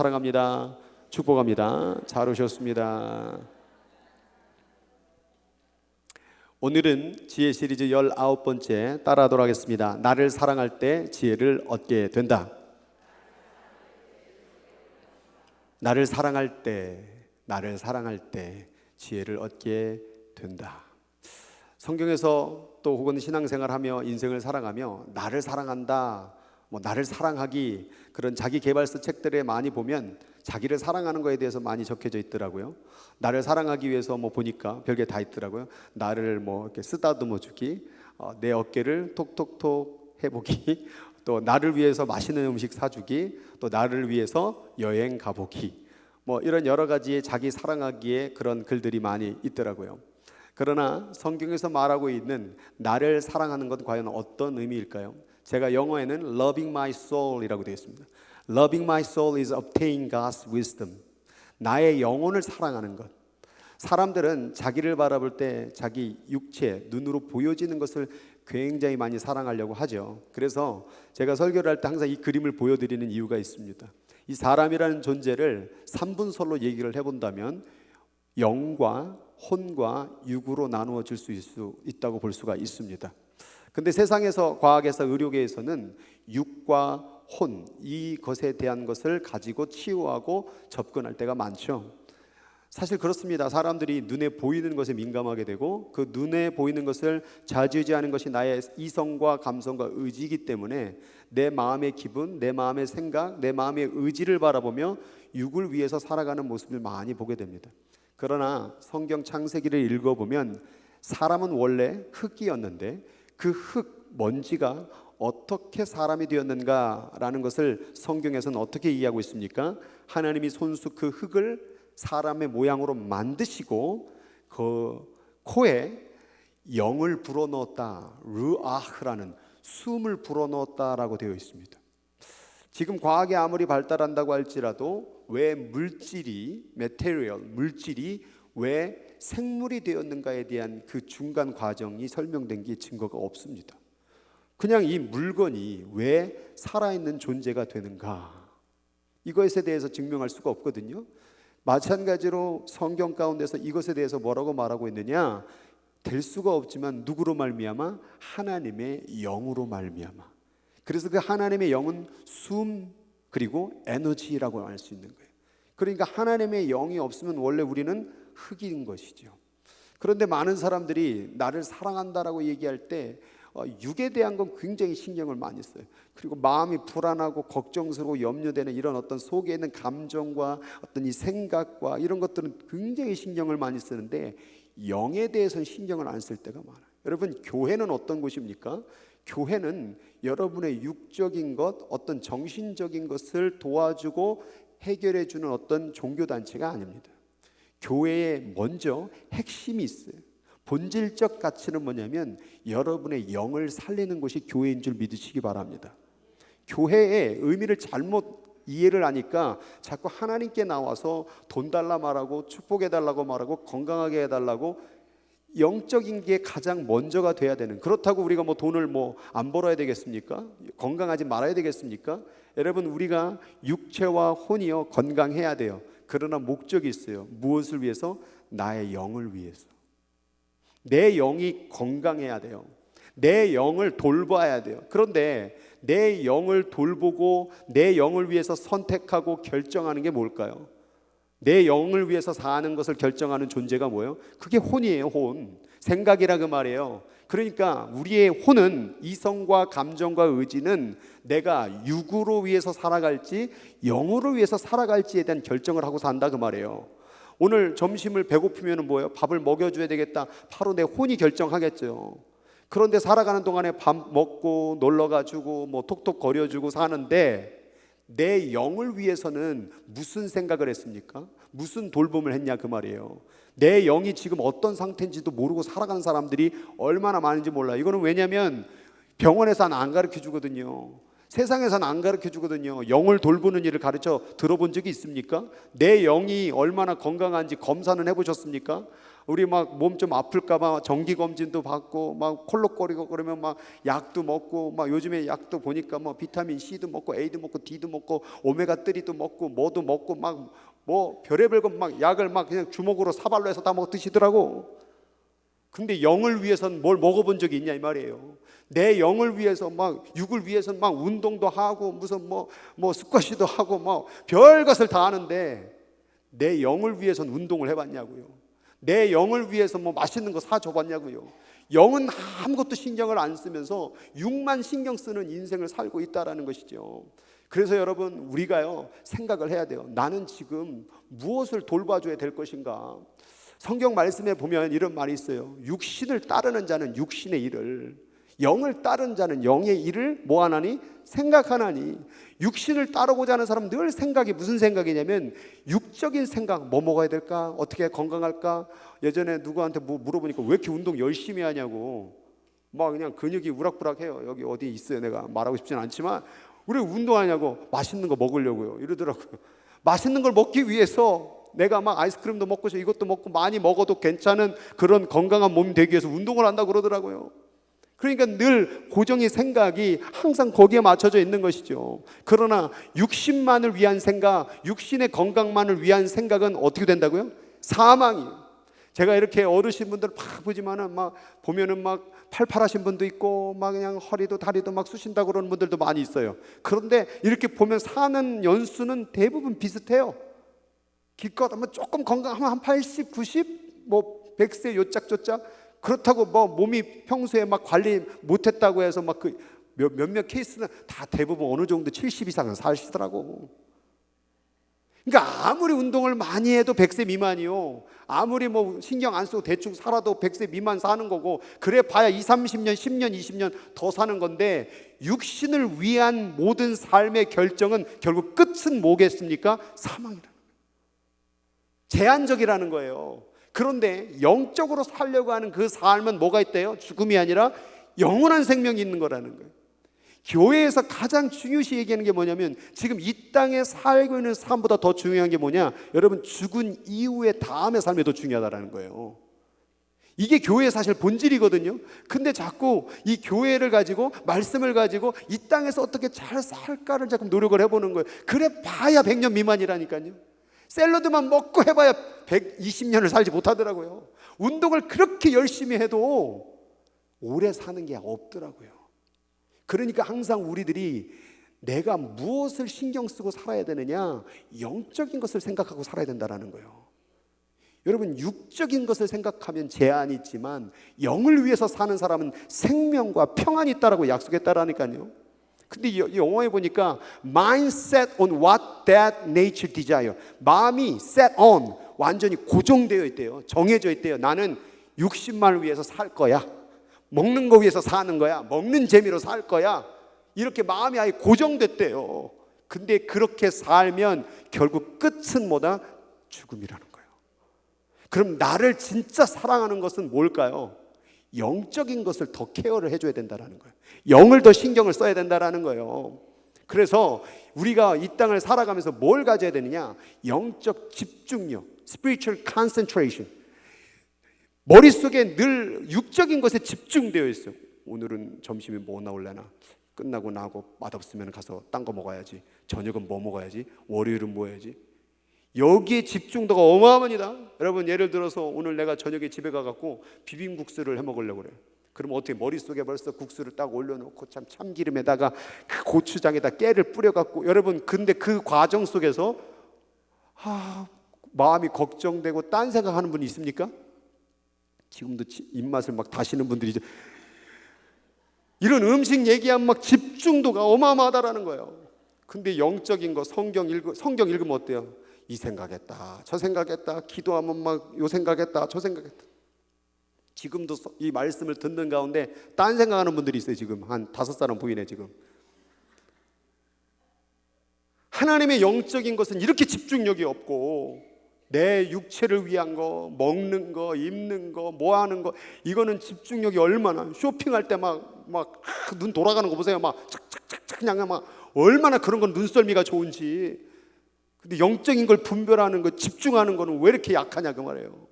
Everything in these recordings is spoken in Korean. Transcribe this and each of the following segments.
사랑합니다. 축복합니다. 잘 오셨습니다. 오늘은 지혜 시리즈 19번째 따라하도록 하겠습니다. 나를 사랑할 때 지혜를 얻게 된다. 나를 사랑할 때 지혜를 얻게 된다. 성경에서 또 혹은 신앙생활하며 인생을 살아가며 나를 사랑한다, 나를 사랑하기, 그런 자기 개발서 책들에 많이 보면 자기를 사랑하는 거에 대해서 많이 적혀져 있더라고요. 나를 사랑하기 위해서 보니까 별게 다 있더라고요. 나를 이렇게 쓰다듬어 주기, 내 어깨를 톡톡톡 해보기, 또 나를 위해서 맛있는 음식 사주기, 또 나를 위해서 여행 가보기, 이런 여러 가지의 자기 사랑하기에 그런 글들이 많이 있더라고요. 그러나 성경에서 말하고 있는 나를 사랑하는 것 과연 어떤 의미일까요? 제가 영어에는 loving my soul 이라고 되어 있습니다. Loving my soul is obtaining God's wisdom. 나의 영혼을 사랑하는 것. 사람들은 자기를 바라볼 때 자기 육체, 눈으로 보여지는 것을 굉장히 많이 사랑하려고 하죠. 그래서 제가 설교를 할 때 항상 이 그림을 보여드리는 이유가 있습니다. 이 사람이라는 존재를 3분설로 얘기를 해본다면 영과 혼과 육으로 나누어질 수 있다고 볼 수가 있습니다. 근데 세상에서, 과학에서, 의료계에서는 육과 혼, 이것에 대한 것을 가지고 치유하고 접근할 때가 많죠. 사실 그렇습니다. 사람들이 눈에 보이는 것에 민감하게 되고 그 눈에 보이는 것을 좌지우지하는 것이 나의 이성과 감성과 의지이기 때문에 내 마음의 기분, 내 마음의 생각, 내 마음의 의지를 바라보며 육을 위해서 살아가는 모습을 많이 보게 됩니다. 그러나 성경 창세기를 읽어보면 사람은 원래 흙이었는데 그 흙, 먼지가 어떻게 사람이 되었는가라는 것을 성경에서는 어떻게 이해하고 있습니까? 하나님이 손수 그 흙을 사람의 모양으로 만드시고 그 코에 영을 불어넣었다, 르아흐라는 숨을 불어넣었다라고 되어 있습니다. 지금 과학이 아무리 발달한다고 할지라도 왜 물질이 왜 생물이 되었는가에 대한 그 중간 과정이 설명된 게 증거가 없습니다. 그냥 이 물건이 왜 살아있는 존재가 되는가, 이것에 대해서 증명할 수가 없거든요. 마찬가지로 성경 가운데서 이것에 대해서 뭐라고 말하고 있느냐, 될 수가 없지만 누구로 말미암아? 하나님의 영으로 말미암아. 그래서 그 하나님의 영은 숨 그리고 에너지라고 알 수 있는 거예요. 그러니까 하나님의 영이 없으면 원래 우리는 흙인 것이죠. 그런데 많은 사람들이 나를 사랑한다라고 얘기할 때 육에 대한 건 굉장히 신경을 많이 써요. 그리고 마음이 불안하고 걱정스러워 염려되는 이런 어떤 속에 있는 감정과 어떤 이 생각과 이런 것들은 굉장히 신경을 많이 쓰는데 영에 대해서는 신경을 안 쓸 때가 많아요. 여러분, 교회는 어떤 곳입니까? 교회는 여러분의 육적인 것, 어떤 정신적인 것을 도와주고 해결해 주는 어떤 종교단체가 아닙니다. 교회에 먼저 핵심이 있어요. 본질적 가치는 뭐냐면 여러분의 영을 살리는 것이 교회인 줄 믿으시기 바랍니다. 교회의 의미를 잘못 이해를 하니까 자꾸 하나님께 나와서 돈 달라 말하고 축복해 달라고 말하고 건강하게 해달라고, 영적인 게 가장 먼저가 돼야 되는, 그렇다고 우리가 돈을 안 벌어야 되겠습니까? 건강하지 말아야 되겠습니까? 여러분, 우리가 육체와 혼이요 건강해야 돼요. 그러나 목적이 있어요. 무엇을 위해서? 나의 영을 위해서. 내 영이 건강해야 돼요. 내 영을 돌봐야 돼요. 그런데 내 영을 돌보고 내 영을 위해서 선택하고 결정하는 게 뭘까요? 내 영을 위해서 사는 것을 결정하는 존재가 뭐예요? 그게 혼이에요. 혼. 생각이라 그 말이에요. 그러니까 우리의 혼은, 이성과 감정과 의지는 내가 육으로 위해서 살아갈지 영으로 위해서 살아갈지에 대한 결정을 하고 산다 그 말이에요. 오늘 점심을 배고프면 뭐예요? 밥을 먹여줘야 되겠다. 바로 내 혼이 결정하겠죠. 그런데 살아가는 동안에 밥 먹고 놀러가주고 톡톡 거려주고 사는데 내 영을 위해서는 무슨 생각을 했습니까? 무슨 돌봄을 했냐 그 말이에요. 내 영이 지금 어떤 상태인지도 모르고 살아가는 사람들이 얼마나 많은지 몰라요. 이거는 왜냐하면 병원에서는 안 가르쳐 주거든요. 세상에서는 안 가르쳐 주거든요. 영을 돌보는 일을 가르쳐 들어본 적이 있습니까? 내 영이 얼마나 건강한지 검사는 해보셨습니까? 우리 막 몸 좀 아플까봐 정기 검진도 받고 막 콜록거리고 그러면 막 약도 먹고 막 요즘에 약도 보니까 뭐 비타민 C도 먹고 A도 먹고 D도 먹고 오메가3도 먹고 뭐도 먹고 막 뭐 별의별 것 막 약을 막 그냥 주먹으로 사발로 해서 다 먹듯이더라고. 근데 영을 위해서는 뭘 먹어본 적이 있냐 이 말이에요. 내 영을 위해서 막 육을 위해서 막 운동도 하고 무슨 뭐 스쿼시도 하고 뭐 별 것을 다 하는데 내 영을 위해서는 운동을 해봤냐고요. 내 영을 위해서 뭐 맛있는 거 사줘봤냐고요. 영은 아무것도 신경을 안 쓰면서 육만 신경 쓰는 인생을 살고 있다라는 것이죠. 그래서 여러분 우리가요 생각을 해야 돼요. 나는 지금 무엇을 돌봐줘야 될 것인가. 성경 말씀에 보면 이런 말이 있어요. 육신을 따르는 자는 육신의 일을, 영을 따르는 자는 영의 일을 뭐 하나니? 생각하나니. 육신을 따르고자 하는 사람은 늘 생각이 무슨 생각이냐면 육적인 생각. 뭐 먹어야 될까? 어떻게 건강할까? 예전에 누구한테 뭐 물어보니까 왜 이렇게 운동 열심히 하냐고. 막 그냥 근육이 우락부락해요. 여기 어디 있어요. 내가 말하고 싶진 않지만 우리 운동하냐고. 맛있는 거 먹으려고요 이러더라고요. 맛있는 걸 먹기 위해서 내가 막 아이스크림도 먹고 이것도 먹고 많이 먹어도 괜찮은 그런 건강한 몸이 되기 위해서 운동을 한다고 그러더라고요. 그러니까 늘 고정의 생각이 항상 거기에 맞춰져 있는 것이죠. 그러나 육신만을 위한 생각, 육신의 건강만을 위한 생각은 어떻게 된다고요? 사망이에요. 제가 이렇게 어르신분들 막 보지만은 막 보면은 막 팔팔하신 분도 있고 막 그냥 허리도 다리도 막 쑤신다고 그러는 분들도 많이 있어요. 그런데 이렇게 보면 사는 연수는 대부분 비슷해요. 기껏 하면 조금 건강하면 한 80, 90, 뭐 100세 요짝조짝. 그렇다고 뭐 몸이 평소에 막 관리 못했다고 해서 막 그 몇몇 케이스는 다 대부분 어느 정도 70 이상은 사시더라고. 그러니까 아무리 운동을 많이 해도 100세 미만이요. 아무리 뭐 신경 안 쓰고 대충 살아도 100세 미만 사는 거고, 그래 봐야 20, 30년, 10년, 20년 더 사는 건데, 육신을 위한 모든 삶의 결정은 결국 끝은 뭐겠습니까? 사망이라는 거예요. 제한적이라는 거예요. 그런데 영적으로 살려고 하는 그 삶은 뭐가 있대요? 죽음이 아니라 영원한 생명이 있는 거라는 거예요. 교회에서 가장 중요시 얘기하는 게 뭐냐면 지금 이 땅에 살고 있는 삶보다 더 중요한 게 뭐냐? 여러분, 죽은 이후의 다음의 삶이 더 중요하다는 거예요. 이게 교회의 사실 본질이거든요. 근데 자꾸 이 교회를 가지고, 말씀을 가지고 이 땅에서 어떻게 잘 살까를 자꾸 노력을 해보는 거예요. 그래 봐야 100년 미만이라니까요. 샐러드만 먹고 해봐야 120년을 살지 못하더라고요. 운동을 그렇게 열심히 해도 오래 사는 게 없더라고요. 그러니까 항상 우리들이 내가 무엇을 신경 쓰고 살아야 되느냐? 영적인 것을 생각하고 살아야 된다는 거예요. 여러분, 육적인 것을 생각하면 제한이 있지만 영을 위해서 사는 사람은 생명과 평안이 있다라고 약속했다라니까요. 근데 이 영어에 보니까 mind set on what that nature desire. 마음이 set on, 완전히 고정되어 있대요. 정해져 있대요. 나는 육신만을 위해서 살 거야. 먹는 거 위해서 사는 거야. 먹는 재미로 살 거야. 이렇게 마음이 아예 고정됐대요. 근데 그렇게 살면 결국 끝은 뭐다? 죽음이라는 거예요. 그럼 나를 진짜 사랑하는 것은 뭘까요? 영적인 것을 더 케어를 해줘야 된다는 거예요. 영을 더 신경을 써야 된다는 거예요. 그래서 우리가 이 땅을 살아가면서 뭘 가져야 되느냐? 영적 집중력, spiritual concentration. 머릿속에 늘 육적인 것에 집중되어 있어요. 오늘은 점심에 뭐 나올래나? 끝나고 나고 맛없으면 가서 딴 거 먹어야지. 저녁은 뭐 먹어야지? 월요일은 뭐 해야지? 여기에 집중도가 어마어마합니다. 여러분, 예를 들어서 오늘 내가 저녁에 집에 가갖고 비빔국수를 해 먹으려고 그래요. 그럼 어떻게 머릿속에 벌써 국수를 딱 올려놓고 참기름에다가 그 고추장에다 깨를 뿌려갖고, 여러분 근데 그 과정 속에서 마음이 걱정되고 딴 생각하는 분이 있습니까? 지금도 입맛을 막 다시는 분들이 이제 이런 음식 얘기하면 막 집중도가 어마어마하다라는 거예요. 근데 영적인 거 성경 읽으면 어때요? 이 생각했다, 저 생각했다, 기도하면 막 요 생각했다, 저 생각했다. 지금도 이 말씀을 듣는 가운데 딴 생각하는 분들이 있어요. 지금 한 5사람 보이네. 지금 하나님의 영적인 것은 이렇게 집중력이 없고, 내 육체를 위한 거, 먹는 거, 입는 거, 뭐 하는 거, 이거는 집중력이 얼마나, 쇼핑할 때 막 눈 돌아가는 거 보세요. 막 착착착착 그냥 막 얼마나 그런 건 눈썰미가 좋은지. 근데 영적인 걸 분별하는 거, 집중하는 거는 왜 이렇게 약하냐 그 말이에요.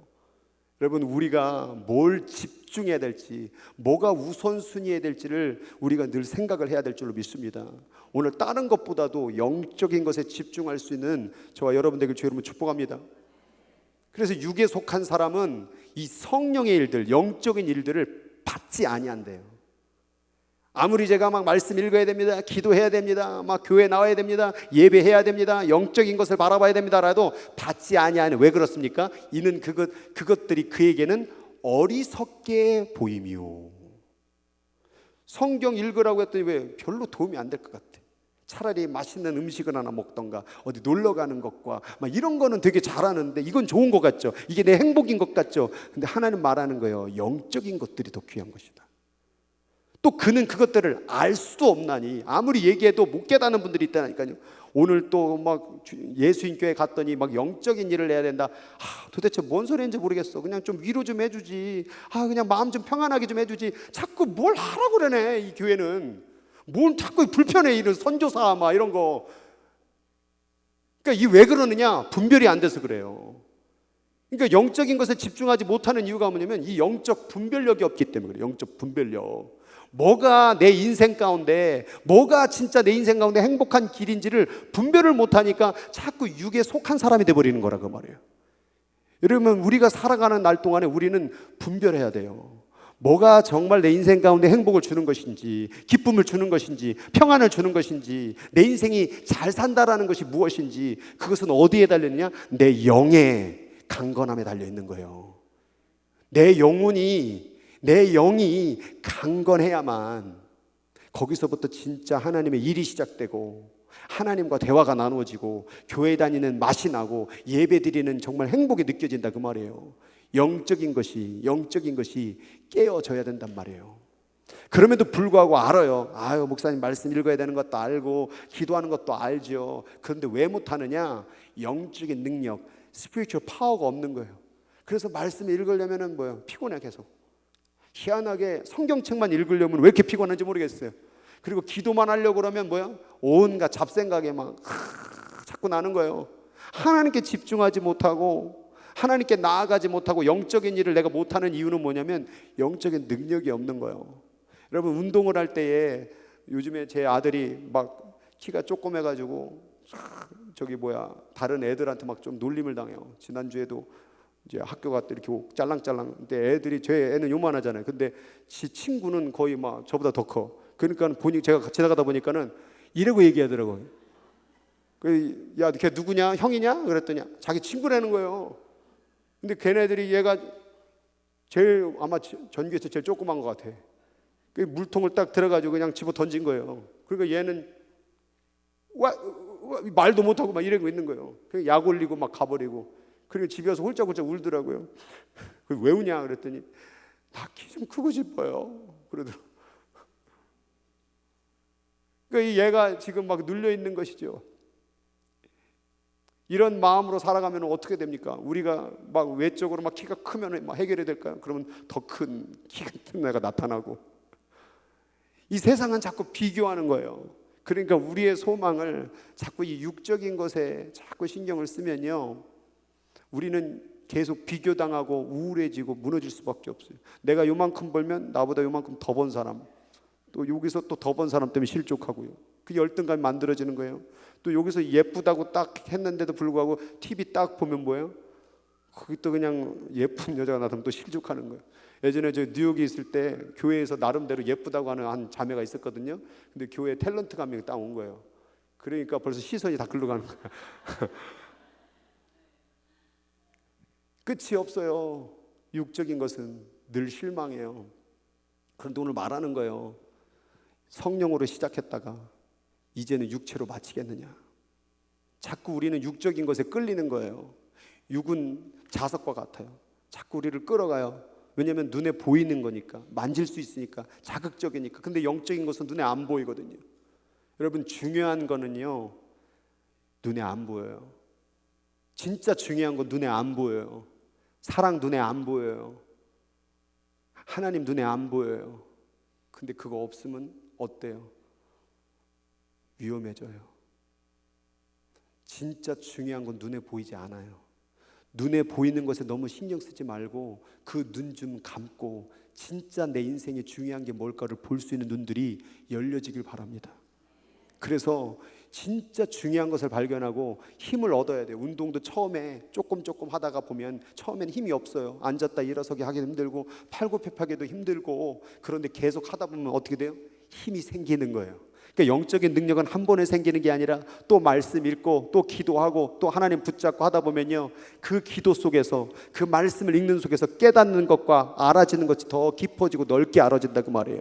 여러분, 우리가 뭘 집중해야 될지, 뭐가 우선순위해야 될지를 우리가 늘 생각을 해야 될 줄로 믿습니다. 오늘 다른 것보다도 영적인 것에 집중할 수 있는 저와 여러분 되길 주의 이름으로 축복합니다. 그래서 육에 속한 사람은 이 성령의 일들, 영적인 일들을 받지 아니한대요. 아무리 제가 막 말씀 읽어야 됩니다, 기도해야 됩니다, 막 교회 나와야 됩니다, 예배해야 됩니다, 영적인 것을 바라봐야 됩니다라도 받지 아니하는. 왜 그렇습니까? 이는 그것들이 그에게는 어리석게 보임이요. 성경 읽으라고 했더니 왜 별로 도움이 안 될 것 같아. 차라리 맛있는 음식을 하나 먹던가 어디 놀러 가는 것과 막 이런 거는 되게 잘하는데 이건 좋은 것 같죠. 이게 내 행복인 것 같죠. 근데 하나님 말하는 거예요. 영적인 것들이 더 귀한 것이다. 또 그는 그것들을 알 수도 없나니, 아무리 얘기해도 못 깨닫는 분들이 있다니까요. 오늘 또 막 예수인교회 갔더니 막 영적인 일을 해야 된다. 도대체 뭔 소리인지 모르겠어. 그냥 좀 위로 좀 해주지. 그냥 마음 좀 평안하게 좀 해주지. 자꾸 뭘 하라고 그러네. 이 교회는 뭘 자꾸 불편해. 이런 선교사 막 이런 거. 그러니까 이 왜 그러느냐? 분별이 안 돼서 그래요. 그러니까 영적인 것에 집중하지 못하는 이유가 뭐냐면 이 영적 분별력이 없기 때문에 그래요. 영적 분별력. 뭐가 내 인생 가운데, 뭐가 진짜 내 인생 가운데 행복한 길인지를 분별을 못하니까 자꾸 육에 속한 사람이 돼버리는 거라고 말이에요. 여러분, 우리가 살아가는 날 동안에 우리는 분별해야 돼요. 뭐가 정말 내 인생 가운데 행복을 주는 것인지, 기쁨을 주는 것인지, 평안을 주는 것인지, 내 인생이 잘 산다라는 것이 무엇인지, 그것은 어디에 달려있느냐? 내 영의 강건함에 달려있는 거예요. 내 영이 강건해야만 거기서부터 진짜 하나님의 일이 시작되고 하나님과 대화가 나누어지고 교회 다니는 맛이 나고 예배 드리는 정말 행복이 느껴진다 그 말이에요. 영적인 것이 깨어져야 된단 말이에요. 그럼에도 불구하고 알아요. 목사님 말씀 읽어야 되는 것도 알고 기도하는 것도 알죠. 그런데 왜 못하느냐? 영적인 능력, 스피리추얼 파워가 없는 거예요. 그래서 말씀 읽으려면 뭐예요? 피곤해 계속. 희한하게 성경책만 읽으려면 왜 이렇게 피곤한지 모르겠어요. 그리고 기도만 하려고 그러면 뭐야? 온갖 잡생각에 막 자꾸 나는 거예요. 하나님께 집중하지 못하고 하나님께 나아가지 못하고 영적인 일을 내가 못하는 이유는 뭐냐면 영적인 능력이 없는 거예요. 여러분, 운동을 할 때에 요즘에 제 아들이 막 키가 조그매가지고 다른 애들한테 막 좀 놀림을 당해요. 지난주에도 이제 학교 갔다 이렇게 짤랑짤랑. 근데 애들이, 제 애는 요만하잖아요. 근데 지 친구는 거의 막 저보다 더 커. 그러니까 제가 지나가다 보니까는 이러고 얘기하더라고요. 야, 걔 누구냐? 형이냐? 그랬더니 자기 친구라는 거예요. 근데 걔네들이 얘가 제일 아마 전교에서 제일 조그만 것 같아. 그 물통을 딱 들어가지고 그냥 집어 던진 거예요. 그러니까 얘는 말도 못하고 막 이러고 있는 거예요. 약 올리고 막 가버리고. 그리고 집에 와서 홀짝홀짝 울더라고요. 왜 우냐? 그랬더니 나 키 좀 크고 싶어요. 그러더라고요. 그러니까 얘가 지금 막 눌려 있는 것이죠. 이런 마음으로 살아가면 어떻게 됩니까? 우리가 막 외적으로 막 키가 크면 막 해결이 될까요? 그러면 더 큰 키 같은 애가 나타나고. 이 세상은 자꾸 비교하는 거예요. 그러니까 우리의 소망을 자꾸 이 육적인 것에 자꾸 신경을 쓰면요, 우리는 계속 비교당하고 우울해지고 무너질 수밖에 없어요. 내가 요만큼 벌면 나보다 요만큼 더 번 사람, 또 여기서 또 더 번 사람 때문에 실족하고요. 그 열등감이 만들어지는 거예요. 또 여기서 예쁘다고 딱 했는데도 불구하고 TV 딱 보면 뭐예요? 거기 또 그냥 예쁜 여자가 나타나면 또 실족하는 거예요. 예전에 저 뉴욕에 있을 때 교회에서 나름대로 예쁘다고 하는 한 자매가 있었거든요. 근데 교회에 탤런트가 한 명이 딱 온 거예요. 그러니까 벌써 시선이 다 글로 가는 거예요. 끝이 없어요. 육적인 것은 늘 실망해요. 그런데 오늘 말하는 거예요. 성령으로 시작했다가 이제는 육체로 마치겠느냐. 자꾸 우리는 육적인 것에 끌리는 거예요. 육은 자석과 같아요. 자꾸 우리를 끌어가요. 왜냐하면 눈에 보이는 거니까, 만질 수 있으니까, 자극적이니까. 근데 영적인 것은 눈에 안 보이거든요. 여러분, 중요한 거는요, 눈에 안 보여요. 진짜 중요한 건 눈에 안 보여요. 사랑 눈에 안 보여요. 하나님 눈에 안 보여요. 근데 그거 없으면 어때요? 위험해져요. 진짜 중요한 건 눈에 보이지 않아요. 눈에 보이는 것에 너무 신경 쓰지 말고 그 눈 좀 감고 진짜 내 인생에 중요한 게 뭘까를 볼 수 있는 눈들이 열려지길 바랍니다. 그래서 진짜 중요한 것을 발견하고 힘을 얻어야 돼요. 운동도 처음에 조금 하다가 보면 처음엔 힘이 없어요. 앉았다 일어서기 하기 힘들고 팔굽혀펴기도 힘들고, 그런데 계속 하다 보면 어떻게 돼요? 힘이 생기는 거예요. 그러니까 영적인 능력은 한 번에 생기는 게 아니라 또 말씀 읽고 또 기도하고 또 하나님 붙잡고 하다 보면요, 그 기도 속에서 그 말씀을 읽는 속에서 깨닫는 것과 알아지는 것이 더 깊어지고 넓게 알아진다고 말이에요.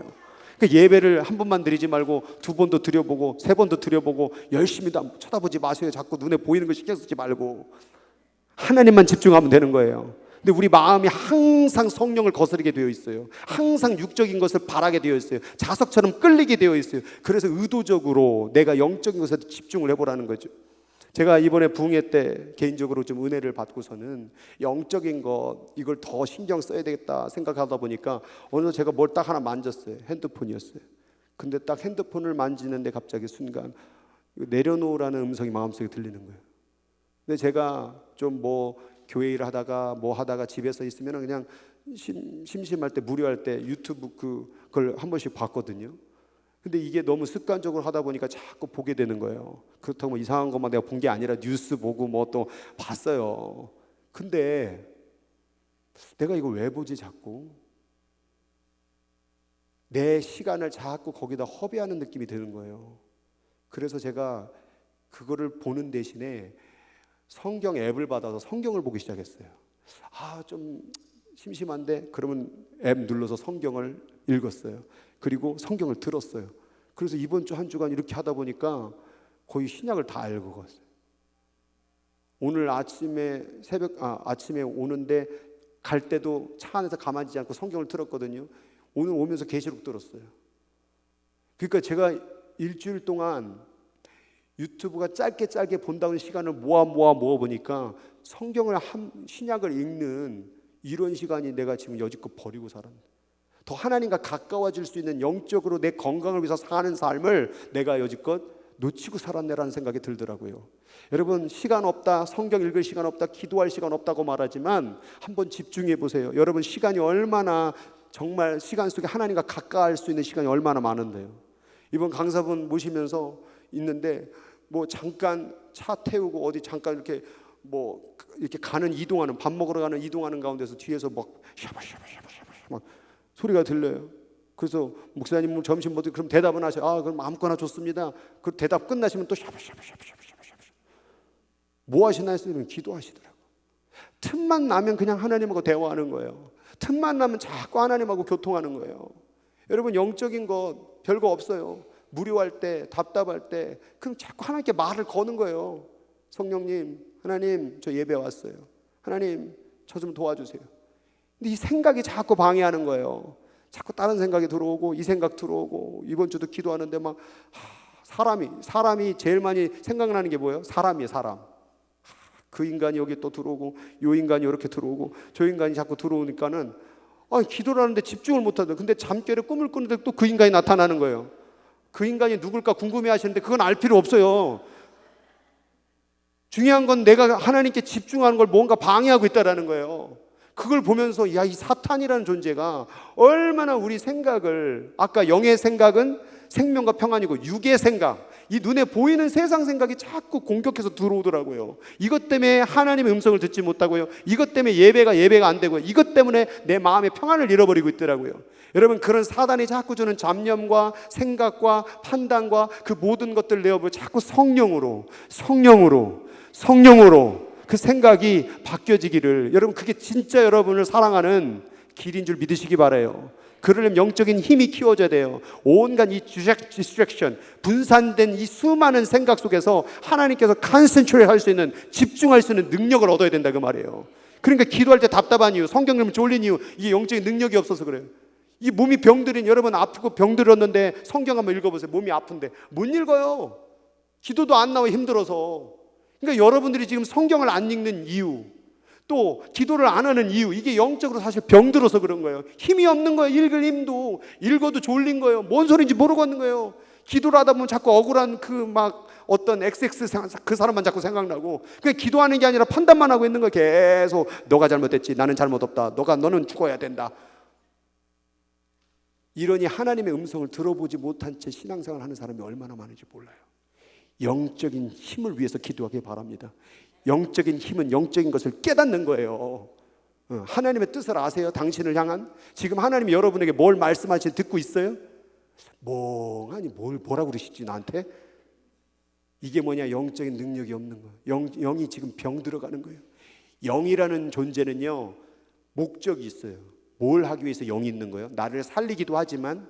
그러니까 예배를 한 번만 드리지 말고 두 번도 드려보고 세 번도 드려보고 열심히도 쳐다보지 마세요. 자꾸 눈에 보이는 거 신경 쓰지 말고 하나님만 집중하면 되는 거예요. 근데 우리 마음이 항상 성령을 거스르게 되어 있어요. 항상 육적인 것을 바라게 되어 있어요. 자석처럼 끌리게 되어 있어요. 그래서 의도적으로 내가 영적인 것에 집중을 해보라는 거죠. 제가 이번에 부흥회 때 개인적으로 좀 은혜를 받고서는 영적인 것 이걸 더 신경 써야 되겠다 생각하다 보니까 어느 제가 뭘 딱 하나 만졌어요. 핸드폰이었어요. 근데 딱 핸드폰을 만지는데 갑자기 순간 내려놓으라는 음성이 마음속에 들리는 거예요. 근데 제가 좀 교회 일 하다가 하다가 집에서 있으면 그냥 심심할 때 무료할 때 유튜브 그걸 한 번씩 봤거든요. 근데 이게 너무 습관적으로 하다 보니까 자꾸 보게 되는 거예요. 그렇다고 이상한 것만 내가 본 게 아니라 뉴스 보고 또 봤어요. 근데 내가 이걸 왜 보지 자꾸? 내 시간을 자꾸 거기다 허비하는 느낌이 드는 거예요. 그래서 제가 그거를 보는 대신에 성경 앱을 받아서 성경을 보기 시작했어요. 좀 심심한데 그러면 앱 눌러서 성경을 읽었어요. 그리고 성경을 들었어요. 그래서 이번 주 한 주간 이렇게 하다 보니까 거의 신약을 다 알고 갔어요. 오늘 아침에 오는데 갈 때도 차 안에서 가만히 있지 않고 성경을 들었거든요. 오늘 오면서 계시록 들었어요. 그러니까 제가 일주일 동안 유튜브가 짧게 본다는 시간을 모아 보니까 성경을 신약을 읽는 이런 시간이 내가 지금 여지껏 버리고 살았는데, 더 하나님과 가까워질 수 있는 영적으로 내 건강을 위해서 사는 삶을 내가 여지껏 놓치고 살았네라는 생각이 들더라고요. 여러분, 시간 없다, 성경 읽을 시간 없다, 기도할 시간 없다고 말하지만 한번 집중해 보세요. 여러분, 시간이 얼마나, 정말 시간 속에 하나님과 가까워할 수 있는 시간이 얼마나 많은데요. 이번 강사분 모시면서 있는데 잠깐 차 태우고 어디 잠깐 이렇게 이동하는, 밥 먹으러 가는 이동하는 가운데서 뒤에서 샤바샤바샤바샤바 소리가 들려요. 그래서 목사님 점심 그럼 대답은 하셔요. 그럼 아무거나 좋습니다. 그 대답 끝나시면 또 샤바샤바샤바샤바샤 뭐 하시나 했으면 기도하시더라고. 틈만 나면 그냥 하나님하고 대화하는 거예요. 틈만 나면 자꾸 하나님하고 교통하는 거예요. 여러분, 영적인 것 별거 없어요. 무료할 때, 답답할 때 그럼 자꾸 하나님께 말을 거는 거예요. 성령님, 하나님 저 예배 왔어요. 하나님 저 좀 도와주세요. 근데 이 생각이 자꾸 방해하는 거예요. 자꾸 다른 생각이 들어오고 이 생각 들어오고, 이번 주도 기도하는데 사람이 제일 많이 생각나는 게 뭐예요? 사람이에요. 사람. 그 인간이 여기 또 들어오고 요 인간이 이렇게 들어오고 저 인간이 자꾸 들어오니까는 기도를 하는데 집중을 못하더라고요. 근데 잠결에 꿈을 꾸는데 또 그 인간이 나타나는 거예요. 그 인간이 누굴까 궁금해 하시는데 그건 알 필요 없어요. 중요한 건 내가 하나님께 집중하는 걸 뭔가 방해하고 있다는 거예요. 그걸 보면서 이 사탄이라는 존재가 얼마나 우리 생각을, 아까 영의 생각은 생명과 평안이고 육의 생각, 이 눈에 보이는 세상 생각이 자꾸 공격해서 들어오더라고요. 이것 때문에 하나님의 음성을 듣지 못하고요. 이것 때문에 예배가 안 되고요. 이것 때문에 내 마음의 평안을 잃어버리고 있더라고요. 여러분, 그런 사단이 자꾸 주는 잡념과 생각과 판단과 그 모든 것들을 내어보고 자꾸 성령으로 그 생각이 바뀌어지기를, 여러분, 그게 진짜 여러분을 사랑하는 길인 줄 믿으시기 바라요. 그러려면 영적인 힘이 키워져야 돼요. 온갖 이 distraction, 분산된 이 수많은 생각 속에서 하나님께서 concentrate 할 수 있는, 집중할 수 있는 능력을 얻어야 된다 그 말이에요. 그러니까 기도할 때 답답한 이유, 성경 읽으면 졸린 이유, 이게 영적인 능력이 없어서 그래요. 이 몸이 병들인, 여러분 아프고 병들었는데 성경 한번 읽어보세요. 몸이 아픈데 못 읽어요. 기도도 안 나와, 힘들어서. 그러니까 여러분들이 지금 성경을 안 읽는 이유, 또 기도를 안 하는 이유, 이게 영적으로 사실 병들어서 그런 거예요. 힘이 없는 거예요. 읽을 힘도, 읽어도 졸린 거예요. 뭔 소리인지 모르겠는 거예요. 기도를 하다 보면 자꾸 억울한 어떤 XX 그 사람만 자꾸 생각나고 그냥 기도하는 게 아니라 판단만 하고 있는 거예요. 계속 너가 잘못했지, 나는 잘못 없다, 너는 죽어야 된다. 이러니 하나님의 음성을 들어보지 못한 채 신앙생활 하는 사람이 얼마나 많은지 몰라요. 영적인 힘을 위해서 기도하기 바랍니다. 영적인 힘은 영적인 것을 깨닫는 거예요. 하나님의 뜻을 아세요? 당신을 향한? 지금 하나님이 여러분에게 뭘 말씀하시는지 듣고 있어요? 멍하니 뭐라고 그러시지 나한테? 이게 뭐냐? 영적인 능력이 없는 거예요. 영이 지금 병 들어가는 거예요. 영이라는 존재는요, 목적이 있어요. 뭘 하기 위해서 영이 있는 거예요? 나를 살리기도 하지만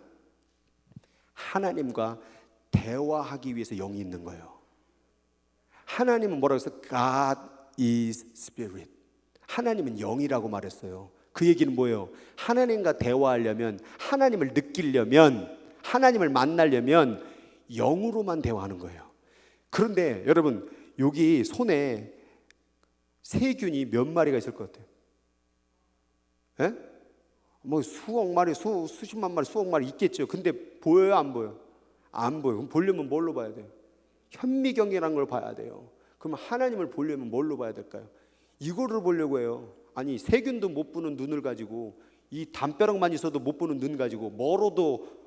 하나님과 대화하기 위해서 영이 있는 거예요. 하나님은 뭐라고 했어요? God is Spirit. 하나님은 영이라고 말했어요. 그 얘기는 뭐예요? 하나님과 대화하려면, 하나님을 느끼려면, 하나님을 만나려면 영으로만 대화하는 거예요. 그런데 여러분, 여기 손에 세균이 몇 마리가 있을 것 같아요? 예? 뭐 수억 마리, 수십만 마리, 수억 마리 있겠죠. 근데 보여요, 안 보여요? 안 보여요. 그럼 보려면 뭘로 봐야 돼요? 현미경이라는 걸 봐야 돼요. 그럼 하나님을 보려면 뭘로 봐야 될까요? 이거를 보려고 해요. 아니, 세균도 못 보는 눈을 가지고, 이 담벼락만 있어도 못 보는 눈 가지고, 멀어도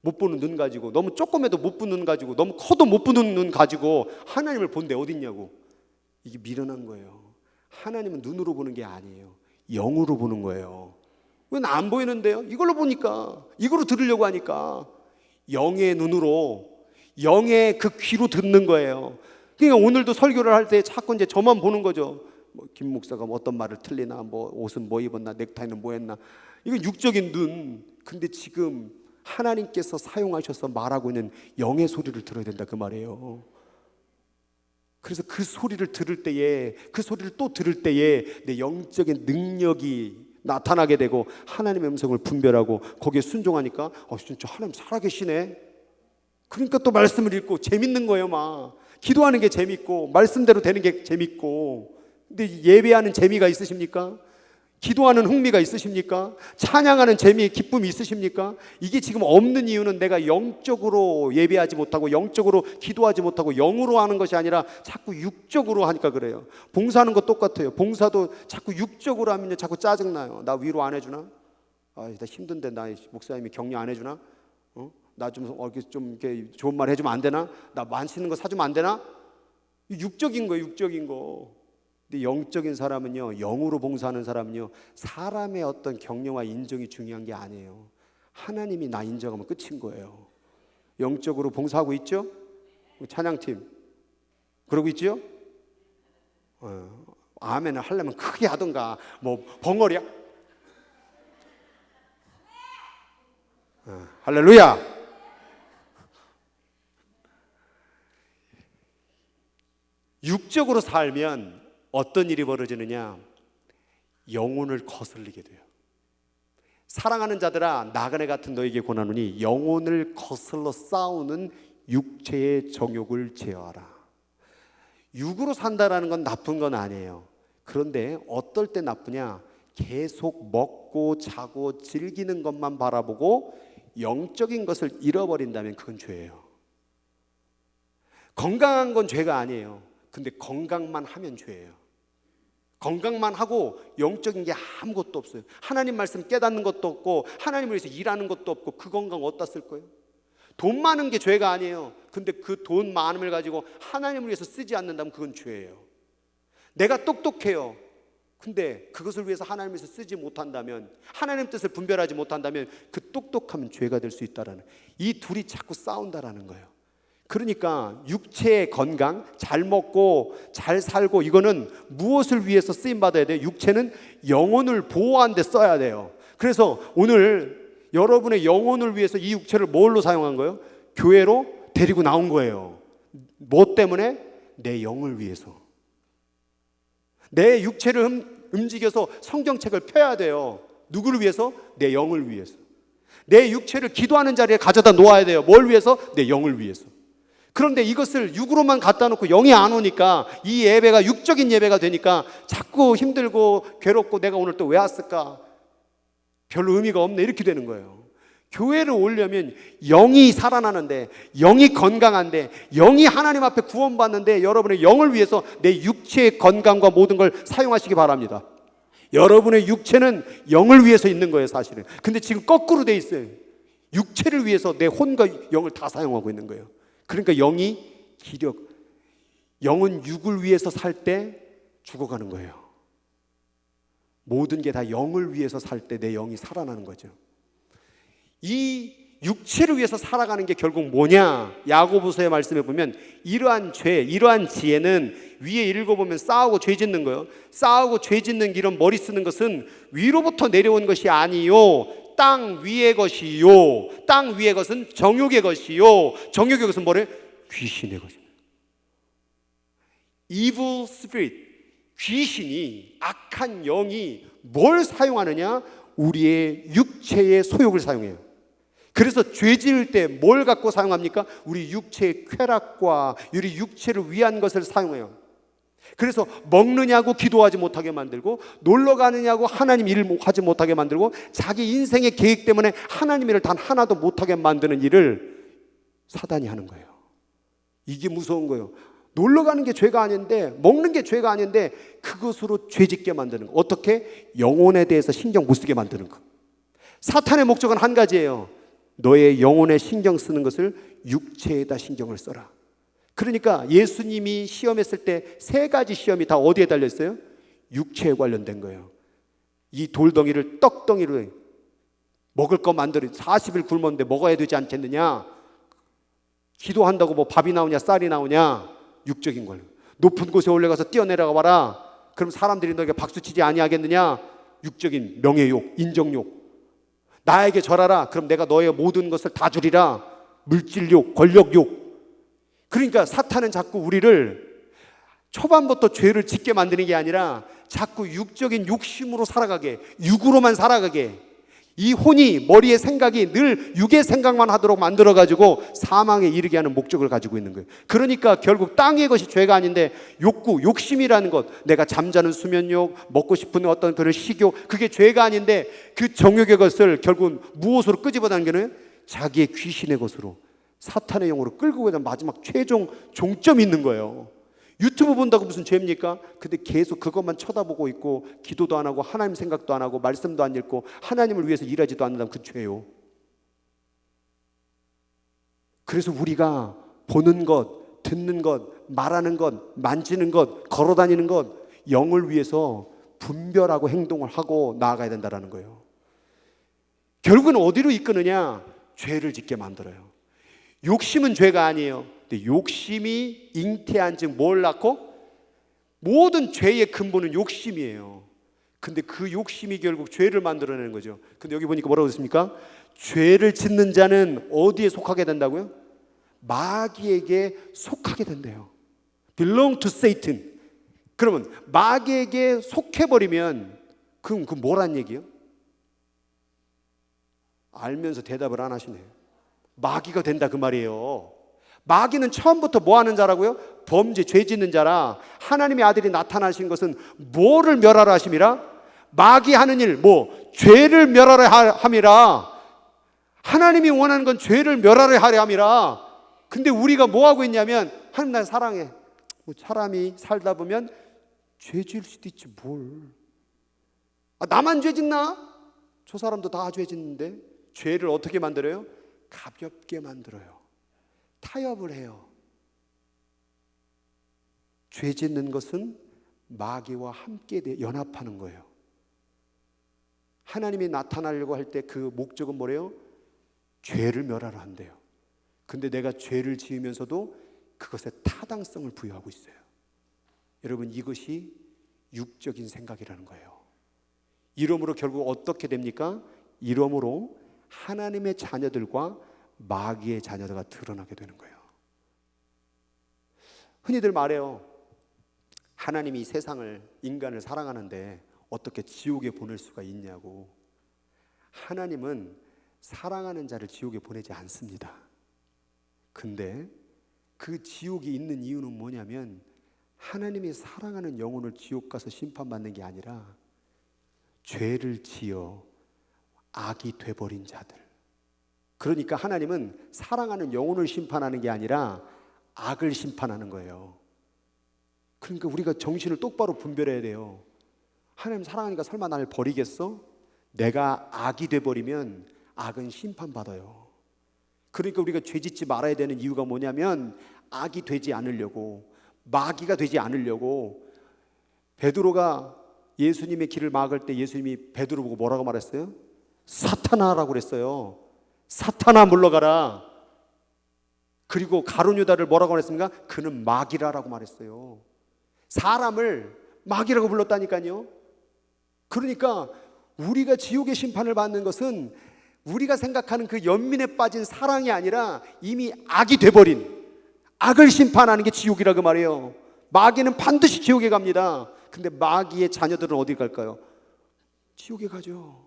못 보는 눈 가지고, 너무 조금해도 못 보는 눈 가지고, 너무 커도 못 보는 눈 가지고 하나님을 본데 어딨냐고. 이게 미련한 거예요. 하나님은 눈으로 보는 게 아니에요. 영으로 보는 거예요. 왜 안 보이는데요? 이걸로 보니까, 이걸로 들으려고 하니까 영의 눈으로, 영의 그 귀로 듣는 거예요. 그러니까 오늘도 설교를 할 때 자꾸 이제 저만 보는 거죠. 뭐 김 목사가 뭐 어떤 말을 틀리나, 뭐 옷은 뭐 입었나, 넥타이는 뭐 했나. 이건 육적인 눈. 근데 지금 하나님께서 사용하셔서 말하고 있는 영의 소리를 들어야 된다, 그 말이에요. 그래서 그 소리를 들을 때에, 그 소리를 또 들을 때에 내 영적인 능력이 나타나게 되고 하나님의 음성을 분별하고 거기에 순종하니까 진짜 하나님 살아계시네. 그러니까 또 말씀을 읽고 재밌는 거예요. 막 기도하는 게 재밌고 말씀대로 되는 게 재밌고. 근데 예배하는 재미가 있으십니까? 기도하는 흥미가 있으십니까? 찬양하는 재미, 기쁨이 있으십니까? 이게 지금 없는 이유는 내가 영적으로 예배하지 못하고 영적으로 기도하지 못하고 영으로 하는 것이 아니라 자꾸 육적으로 하니까 그래요. 봉사하는 거 똑같아요. 봉사도 자꾸 육적으로 하면 자꾸 짜증나요. 나 위로 안 해주나? 나 힘든데 나 목사님이 격려 안 해주나? 나 좀 이렇게 좋은 말 해주면 안 되나? 나 맛있는 거 사주면 안 되나? 육적인 거예요, 육적인 거. 근데 영적인 사람은요, 영으로 봉사하는 사람은요, 사람의 어떤 격려와 인정이 중요한 게 아니에요. 하나님이 나 인정하면 끝인 거예요. 영적으로 봉사하고 있죠? 찬양팀 그러고 있죠? 아멘을 하려면 크게 하던가, 뭐 벙어리야? 할렐루야. 육적으로 살면 어떤 일이 벌어지느냐? 영혼을 거슬리게 돼요. 사랑하는 자들아, 나그네 같은 너에게 권하노니 영혼을 거슬러 싸우는 육체의 정욕을 제어하라. 육으로 산다라는 건 나쁜 건 아니에요. 그런데 어떨 때 나쁘냐? 계속 먹고 자고 즐기는 것만 바라보고 영적인 것을 잃어버린다면 그건 죄예요. 건강한 건 죄가 아니에요. 근데 건강만 하면 죄예요. 건강만 하고 영적인 게 아무것도 없어요. 하나님 말씀 깨닫는 것도 없고 하나님을 위해서 일하는 것도 없고 그 건강 어디다 쓸 거예요? 돈 많은 게 죄가 아니에요. 근데 그 돈 많음을 가지고 하나님을 위해서 쓰지 않는다면 그건 죄예요. 내가 똑똑해요. 근데 그것을 위해서 하나님을 위해서 쓰지 못한다면, 하나님 뜻을 분별하지 못한다면 그 똑똑함은 죄가 될 수 있다라는, 이 둘이 자꾸 싸운다라는 거예요. 그러니까 육체의 건강, 잘 먹고 잘 살고, 이거는 무엇을 위해서 쓰임 받아야 돼요? 육체는 영혼을 보호하는 데 써야 돼요. 그래서 오늘 여러분의 영혼을 위해서 이 육체를 뭘로 사용한 거예요? 교회로 데리고 나온 거예요. 뭐 때문에? 내 영을 위해서. 내 육체를 움직여서 성경책을 펴야 돼요. 누구를 위해서? 내 영을 위해서. 내 육체를 기도하는 자리에 가져다 놓아야 돼요. 뭘 위해서? 내 영을 위해서. 그런데 이것을 육으로만 갖다 놓고 영이 안 오니까, 이 예배가 육적인 예배가 되니까 자꾸 힘들고 괴롭고, 내가 오늘 또 왜 왔을까? 별로 의미가 없네, 이렇게 되는 거예요. 교회를 오려면 영이 살아나는데, 영이 건강한데, 영이 하나님 앞에 구원받는데 여러분의 영을 위해서 내 육체의 건강과 모든 걸 사용하시기 바랍니다. 여러분의 육체는 영을 위해서 있는 거예요, 사실은. 근데 지금 거꾸로 돼 있어요. 육체를 위해서 내 혼과 영을 다 사용하고 있는 거예요. 그러니까 영이 기력, 영은 육을 위해서 살 때 죽어가는 거예요. 모든 게 다 영을 위해서 살 때 내 영이 살아나는 거죠. 이 육체를 위해서 살아가는 게 결국 뭐냐? 야고보서의 말씀에 보면 이러한 죄, 이러한 지혜는 위에 읽어보면 싸우고 죄 짓는 거예요. 싸우고 죄 짓는 이런 머리 쓰는 것은 위로부터 내려온 것이 아니요 땅 위의 것이요, 땅 위의 것은 정욕의 것이요, 정욕의 것은 뭐래? 귀신의 것입니다. Evil spirit, 귀신이, 악한 영이 뭘 사용하느냐? 우리의 육체의 소욕을 사용해요. 그래서 죄 지을 때 뭘 갖고 사용합니까? 우리 육체의 쾌락과 우리 육체를 위한 것을 사용해요. 그래서 먹느냐고 기도하지 못하게 만들고, 놀러 가느냐고 하나님 일을 하지 못하게 만들고, 자기 인생의 계획 때문에 하나님 일을 단 하나도 못하게 만드는 일을 사단이 하는 거예요. 이게 무서운 거예요. 놀러 가는 게 죄가 아닌데, 먹는 게 죄가 아닌데 그것으로 죄 짓게 만드는 거. 어떻게? 영혼에 대해서 신경 못 쓰게 만드는 거. 사탄의 목적은 한 가지예요. 너의 영혼에 신경 쓰는 것을 육체에다 신경을 써라. 그러니까 예수님이 시험했을 때 3가지 시험이 다 어디에 달렸어요? 육체에 관련된 거예요. 이 돌덩이를 떡덩이로 먹을 거 만들어 40일 굶었는데 먹어야 되지 않겠느냐? 기도한다고 뭐 밥이 나오냐 쌀이 나오냐? 육적인 걸로. 높은 곳에 올라가서 뛰어내려가 봐라. 그럼 사람들이 너에게 박수치지 아니하겠느냐? 육적인 명예욕, 인정욕. 나에게 절하라. 그럼 내가 너의 모든 것을 다 주리라. 물질욕, 권력욕. 그러니까 사탄은 자꾸 우리를 초반부터 죄를 짓게 만드는 게 아니라 자꾸 육적인 욕심으로 살아가게, 육으로만 살아가게, 이 혼이, 머리의 생각이 늘 육의 생각만 하도록 만들어가지고 사망에 이르게 하는 목적을 가지고 있는 거예요. 그러니까 결국 땅의 것이 죄가 아닌데 욕구, 욕심이라는 것, 내가 잠자는 수면욕, 먹고 싶은 어떤 그런 식욕, 그게 죄가 아닌데 그 정욕의 것을 결국 무엇으로 끄집어당기는? 자기의 귀신의 것으로, 사탄의 영으로 끌고 가자 마지막 최종 종점이 있는 거예요. 유튜브 본다고 무슨 죄입니까? 근데 계속 그것만 쳐다보고 있고 기도도 안 하고 하나님 생각도 안 하고 말씀도 안 읽고 하나님을 위해서 일하지도 않는다면 그 죄요. 그래서 우리가 보는 것, 듣는 것, 말하는 것, 만지는 것, 걸어다니는 것, 영을 위해서 분별하고 행동을 하고 나아가야 된다는 거예요. 결국은 어디로 이끄느냐? 죄를 짓게 만들어요. 욕심은 죄가 아니에요. 근데 욕심이 잉태한 즉 뭘 낳고? 모든 죄의 근본은 욕심이에요. 근데 그 욕심이 결국 죄를 만들어내는 거죠. 근데 여기 보니까 뭐라고 했습니까? 죄를 짓는 자는 어디에 속하게 된다고요? 마귀에게 속하게 된대요. Belong to Satan. 그러면 마귀에게 속해버리면 그럼 그 뭐란 얘기예요? 알면서 대답을 안 하시네요. 마귀가 된다 그 말이에요. 마귀는 처음부터 뭐 하는 자라고요? 범죄, 죄 짓는 자라. 하나님의 아들이 나타나신 것은 뭐를 멸하라 하심이라? 마귀 하는 일, 뭐 죄를 멸하라 함이라. 하나님이 원하는 건 죄를 멸하라 하려 함이라. 근데 우리가 뭐 하고 있냐면, 하나님 날 사랑해. 뭐 사람이 살다 보면 죄 지을 수도 있지 뭘. 나만 죄 짓나? 저 사람도 다 죄 짓는데. 죄를 어떻게 만들어요? 가볍게 만들어요. 타협을 해요. 죄 짓는 것은 마귀와 함께 연합하는 거예요. 하나님이 나타나려고 할 때 그 목적은 뭐래요? 죄를 멸하라 한대요. 근데 내가 죄를 지으면서도 그것에 타당성을 부여하고 있어요. 여러분, 이것이 육적인 생각이라는 거예요. 이러므로 결국 어떻게 됩니까? 이러므로 하나님의 자녀들과 마귀의 자녀가 드러나게 되는 거예요. 흔히들 말해요. 하나님이 세상을, 인간을 사랑하는데 어떻게 지옥에 보낼 수가 있냐고. 하나님은 사랑하는 자를 지옥에 보내지 않습니다. 근데 그 지옥이 있는 이유는 뭐냐면, 하나님이 사랑하는 영혼을 지옥 가서 심판받는 게 아니라 죄를 지어 악이 돼버린 자들, 그러니까 하나님은 사랑하는 영혼을 심판하는 게 아니라 악을 심판하는 거예요. 그러니까 우리가 정신을 똑바로 분별해야 돼요. 하나님 사랑하니까 설마 나를 버리겠어? 내가 악이 돼버리면 악은 심판받아요. 그러니까 우리가 죄짓지 말아야 되는 이유가 뭐냐면 악이 되지 않으려고, 마귀가 되지 않으려고. 베드로가 예수님의 길을 막을 때 예수님이 베드로 보고 뭐라고 말했어요? 사탄아라고 그랬어요. 사탄아 물러가라. 그리고 가룟 유다를 뭐라고 말했습니까? 그는 마귀라라고 말했어요. 사람을 마귀라고 불렀다니까요. 그러니까 우리가 지옥의 심판을 받는 것은 우리가 생각하는 그 연민에 빠진 사랑이 아니라 이미 악이 돼버린, 악을 심판하는 게 지옥이라고 말해요. 마귀는 반드시 지옥에 갑니다. 근데 마귀의 자녀들은 어디 갈까요? 지옥에 가죠.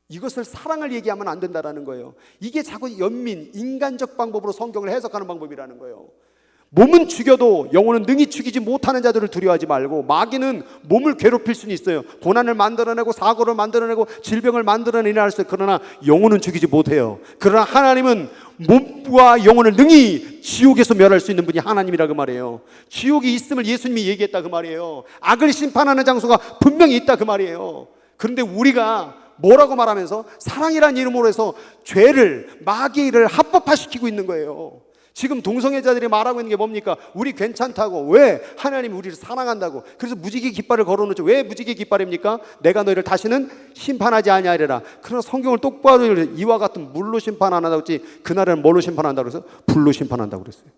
이것을 사랑을 얘기하면 안 된다라는 거예요. 이게 자꾸 연민, 인간적 방법으로 성경을 해석하는 방법이라는 거예요. 몸은 죽여도 영혼은 능히 죽이지 못하는 자들을 두려워하지 말고, 마귀는 몸을 괴롭힐 수는 있어요. 고난을 만들어내고 사고를 만들어내고 질병을 만들어내려 할 수 있어요. 그러나 영혼은 죽이지 못해요. 그러나 하나님은 몸과 영혼을 능히 지옥에서 멸할 수 있는 분이 하나님이라고 말해요. 지옥이 있음을 예수님이 얘기했다 그 말이에요. 악을 심판하는 장소가 분명히 있다 그 말이에요. 그런데 우리가 뭐라고 말하면서 사랑이라는 이름으로 해서 죄를, 마귀의 일을 합법화시키고 있는 거예요. 지금 동성애자들이 말하고 있는 게 뭡니까? 우리 괜찮다고. 왜? 하나님이 우리를 사랑한다고. 그래서 무지개 깃발을 걸어놓죠. 왜 무지개 깃발입니까? 내가 너희를 다시는 심판하지 아니하리라. 그러나 성경을 똑바로 이와 같은 물로 심판 안 한다고 했지, 그날은 뭘로 심판한다고 그래서 불로 심판한다고 그랬어요.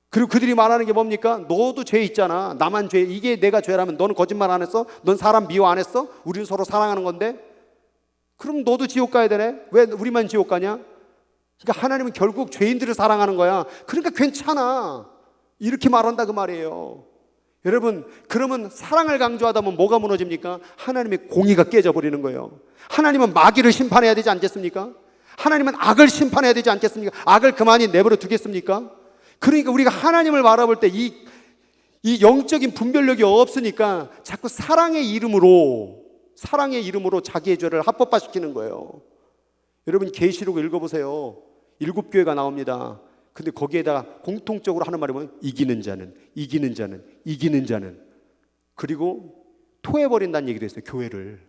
그리고 그들이 말하는 게 뭡니까? 너도 죄 있잖아. 나만 죄. 이게 내가 죄라면 너는 거짓말 안 했어? 넌 사람 미워 안 했어? 우리는 서로 사랑하는 건데? 그럼 너도 지옥 가야 되네? 왜 우리만 지옥 가냐? 그러니까 하나님은 결국 죄인들을 사랑하는 거야. 그러니까 괜찮아. 이렇게 말한다 그 말이에요. 여러분, 그러면 사랑을 강조하다 보면 뭐가 무너집니까? 하나님의 공의가 깨져버리는 거예요. 하나님은 마귀를 심판해야 되지 않겠습니까? 하나님은 악을 심판해야 되지 않겠습니까? 악을 그만히 내버려 두겠습니까? 그러니까 우리가 하나님을 바라볼 때 이 영적인 분별력이 없으니까 자꾸 사랑의 이름으로 자기의 죄를 합법화시키는 거예요. 여러분, 계시록 읽어보세요. 7교회가 나옵니다. 근데 거기에다가 공통적으로 하는 말이 뭐예요? 이기는 자는. 그리고 토해버린다는 얘기도 했어요. 교회를.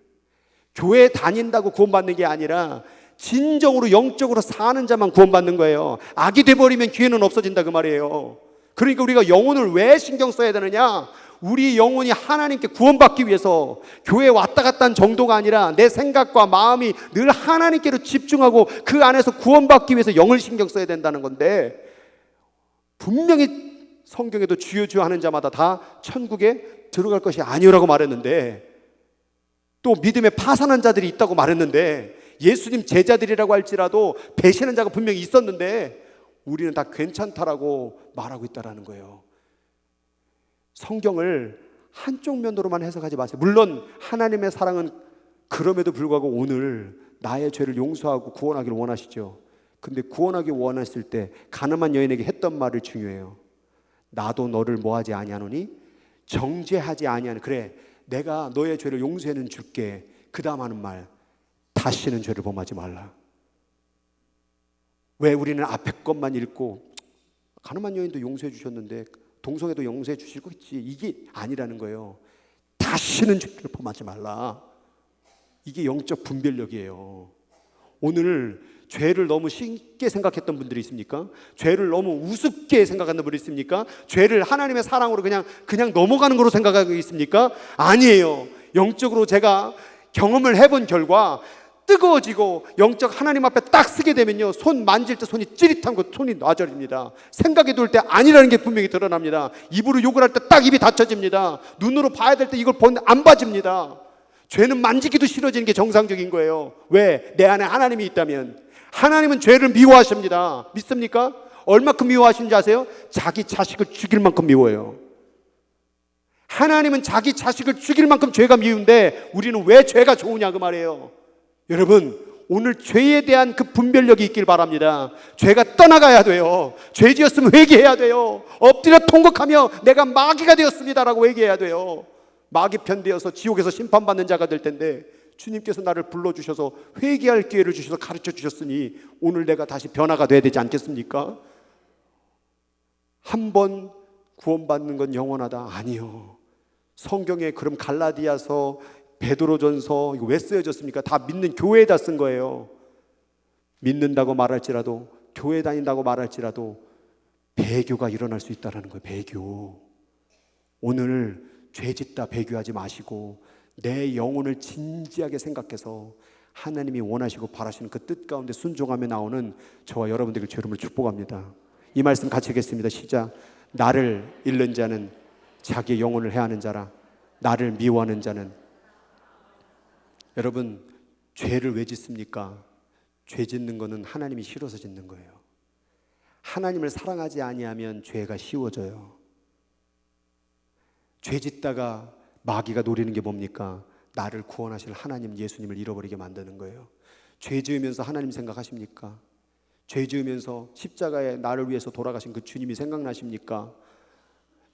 교회 다닌다고 구원받는 게 아니라 진정으로 영적으로 사는 자만 구원받는 거예요. 악이 돼버리면 기회는 없어진다 그 말이에요. 그러니까 우리가 영혼을 왜 신경 써야 되느냐? 우리 영혼이 하나님께 구원받기 위해서 교회에 왔다 갔다 한 정도가 아니라 내 생각과 마음이 늘 하나님께로 집중하고 그 안에서 구원받기 위해서 영을 신경 써야 된다는 건데, 분명히 성경에도 주여 주여 하는 자마다 다 천국에 들어갈 것이 아니오라고 말했는데, 또 믿음에 파산한 자들이 있다고 말했는데, 예수님 제자들이라고 할지라도 배신한 자가 분명히 있었는데 우리는 다 괜찮다라고 말하고 있다는 거예요. 성경을 한쪽 면으로만 해석하지 마세요. 물론 하나님의 사랑은 그럼에도 불구하고 오늘 나의 죄를 용서하고 구원하기를 원하시죠. 근데 구원하기 원했을 때 가늠한 여인에게 했던 말이 중요해요. 나도 너를 뭐하지 아니하노니 정죄하지 아니하는. 그래, 내가 너의 죄를 용서해는 줄게. 그 다음 하는 말, 다시는 죄를 범하지 말라. 왜 우리는 앞에 것만 읽고 가늠한 여인도 용서해 주셨는데 동성애도 용서해 주실 거겠지, 이게 아니라는 거예요. 다시는 죄를 범하지 말라. 이게 영적 분별력이에요. 오늘 죄를 너무 쉽게 생각했던 분들이 있습니까? 죄를 너무 우습게 생각하는 분이 있습니까? 죄를 하나님의 사랑으로 그냥 넘어가는 거로 생각하고 있습니까? 아니에요. 영적으로 제가 경험을 해본 결과 뜨거워지고 영적 하나님 앞에 딱 쓰게 되면요, 손 만질 때 손이 찌릿한 거, 손이 놔절입니다. 생각이 돌 때 아니라는 게 분명히 드러납니다. 입으로 욕을 할 때 딱 입이 닫혀집니다. 눈으로 봐야 될 때 이걸 보는데 안 봐집니다. 죄는 만지기도 싫어지는 게 정상적인 거예요. 왜? 내 안에 하나님이 있다면. 하나님은 죄를 미워하십니다. 믿습니까? 얼마큼 미워하시는지 아세요? 자기 자식을 죽일 만큼 미워해요. 하나님은 자기 자식을 죽일 만큼 죄가 미운데 우리는 왜 죄가 좋으냐 그 말이에요. 여러분, 오늘 죄에 대한 그 분별력이 있길 바랍니다. 죄가 떠나가야 돼요. 죄 지었으면 회개해야 돼요. 엎드려 통곡하며 내가 마귀가 되었습니다라고 회개해야 돼요. 마귀 편 되어서 지옥에서 심판받는 자가 될 텐데 주님께서 나를 불러주셔서 회개할 기회를 주셔서 가르쳐 주셨으니 오늘 내가 다시 변화가 돼야 되지 않겠습니까? 한 번 구원받는 건 영원하다? 아니요. 성경에 그럼 갈라디아서, 베드로전서 이거 왜 쓰여졌습니까? 다 믿는 교회에다 쓴 거예요. 믿는다고 말할지라도, 교회 다닌다고 말할지라도 배교가 일어날 수 있다는 거예요. 배교. 오늘 죄짓다 배교하지 마시고 내 영혼을 진지하게 생각해서 하나님이 원하시고 바라시는 그 뜻 가운데 순종하며 나오는 저와 여러분들에게 주 이름으로 축복합니다. 이 말씀 같이 하겠습니다. 시작. 나를 잃는 자는 자기의 영혼을 해하는 자라. 나를 미워하는 자는. 여러분, 죄를 왜 짓습니까? 죄 짓는 거는 하나님이 싫어서 짓는 거예요. 하나님을 사랑하지 아니하면 죄가 쉬워져요. 죄 짓다가 마귀가 노리는 게 뭡니까? 나를 구원하실 하나님 예수님을 잃어버리게 만드는 거예요. 죄 지으면서 하나님 생각하십니까? 죄 지으면서 십자가에 나를 위해서 돌아가신 그 주님이 생각나십니까?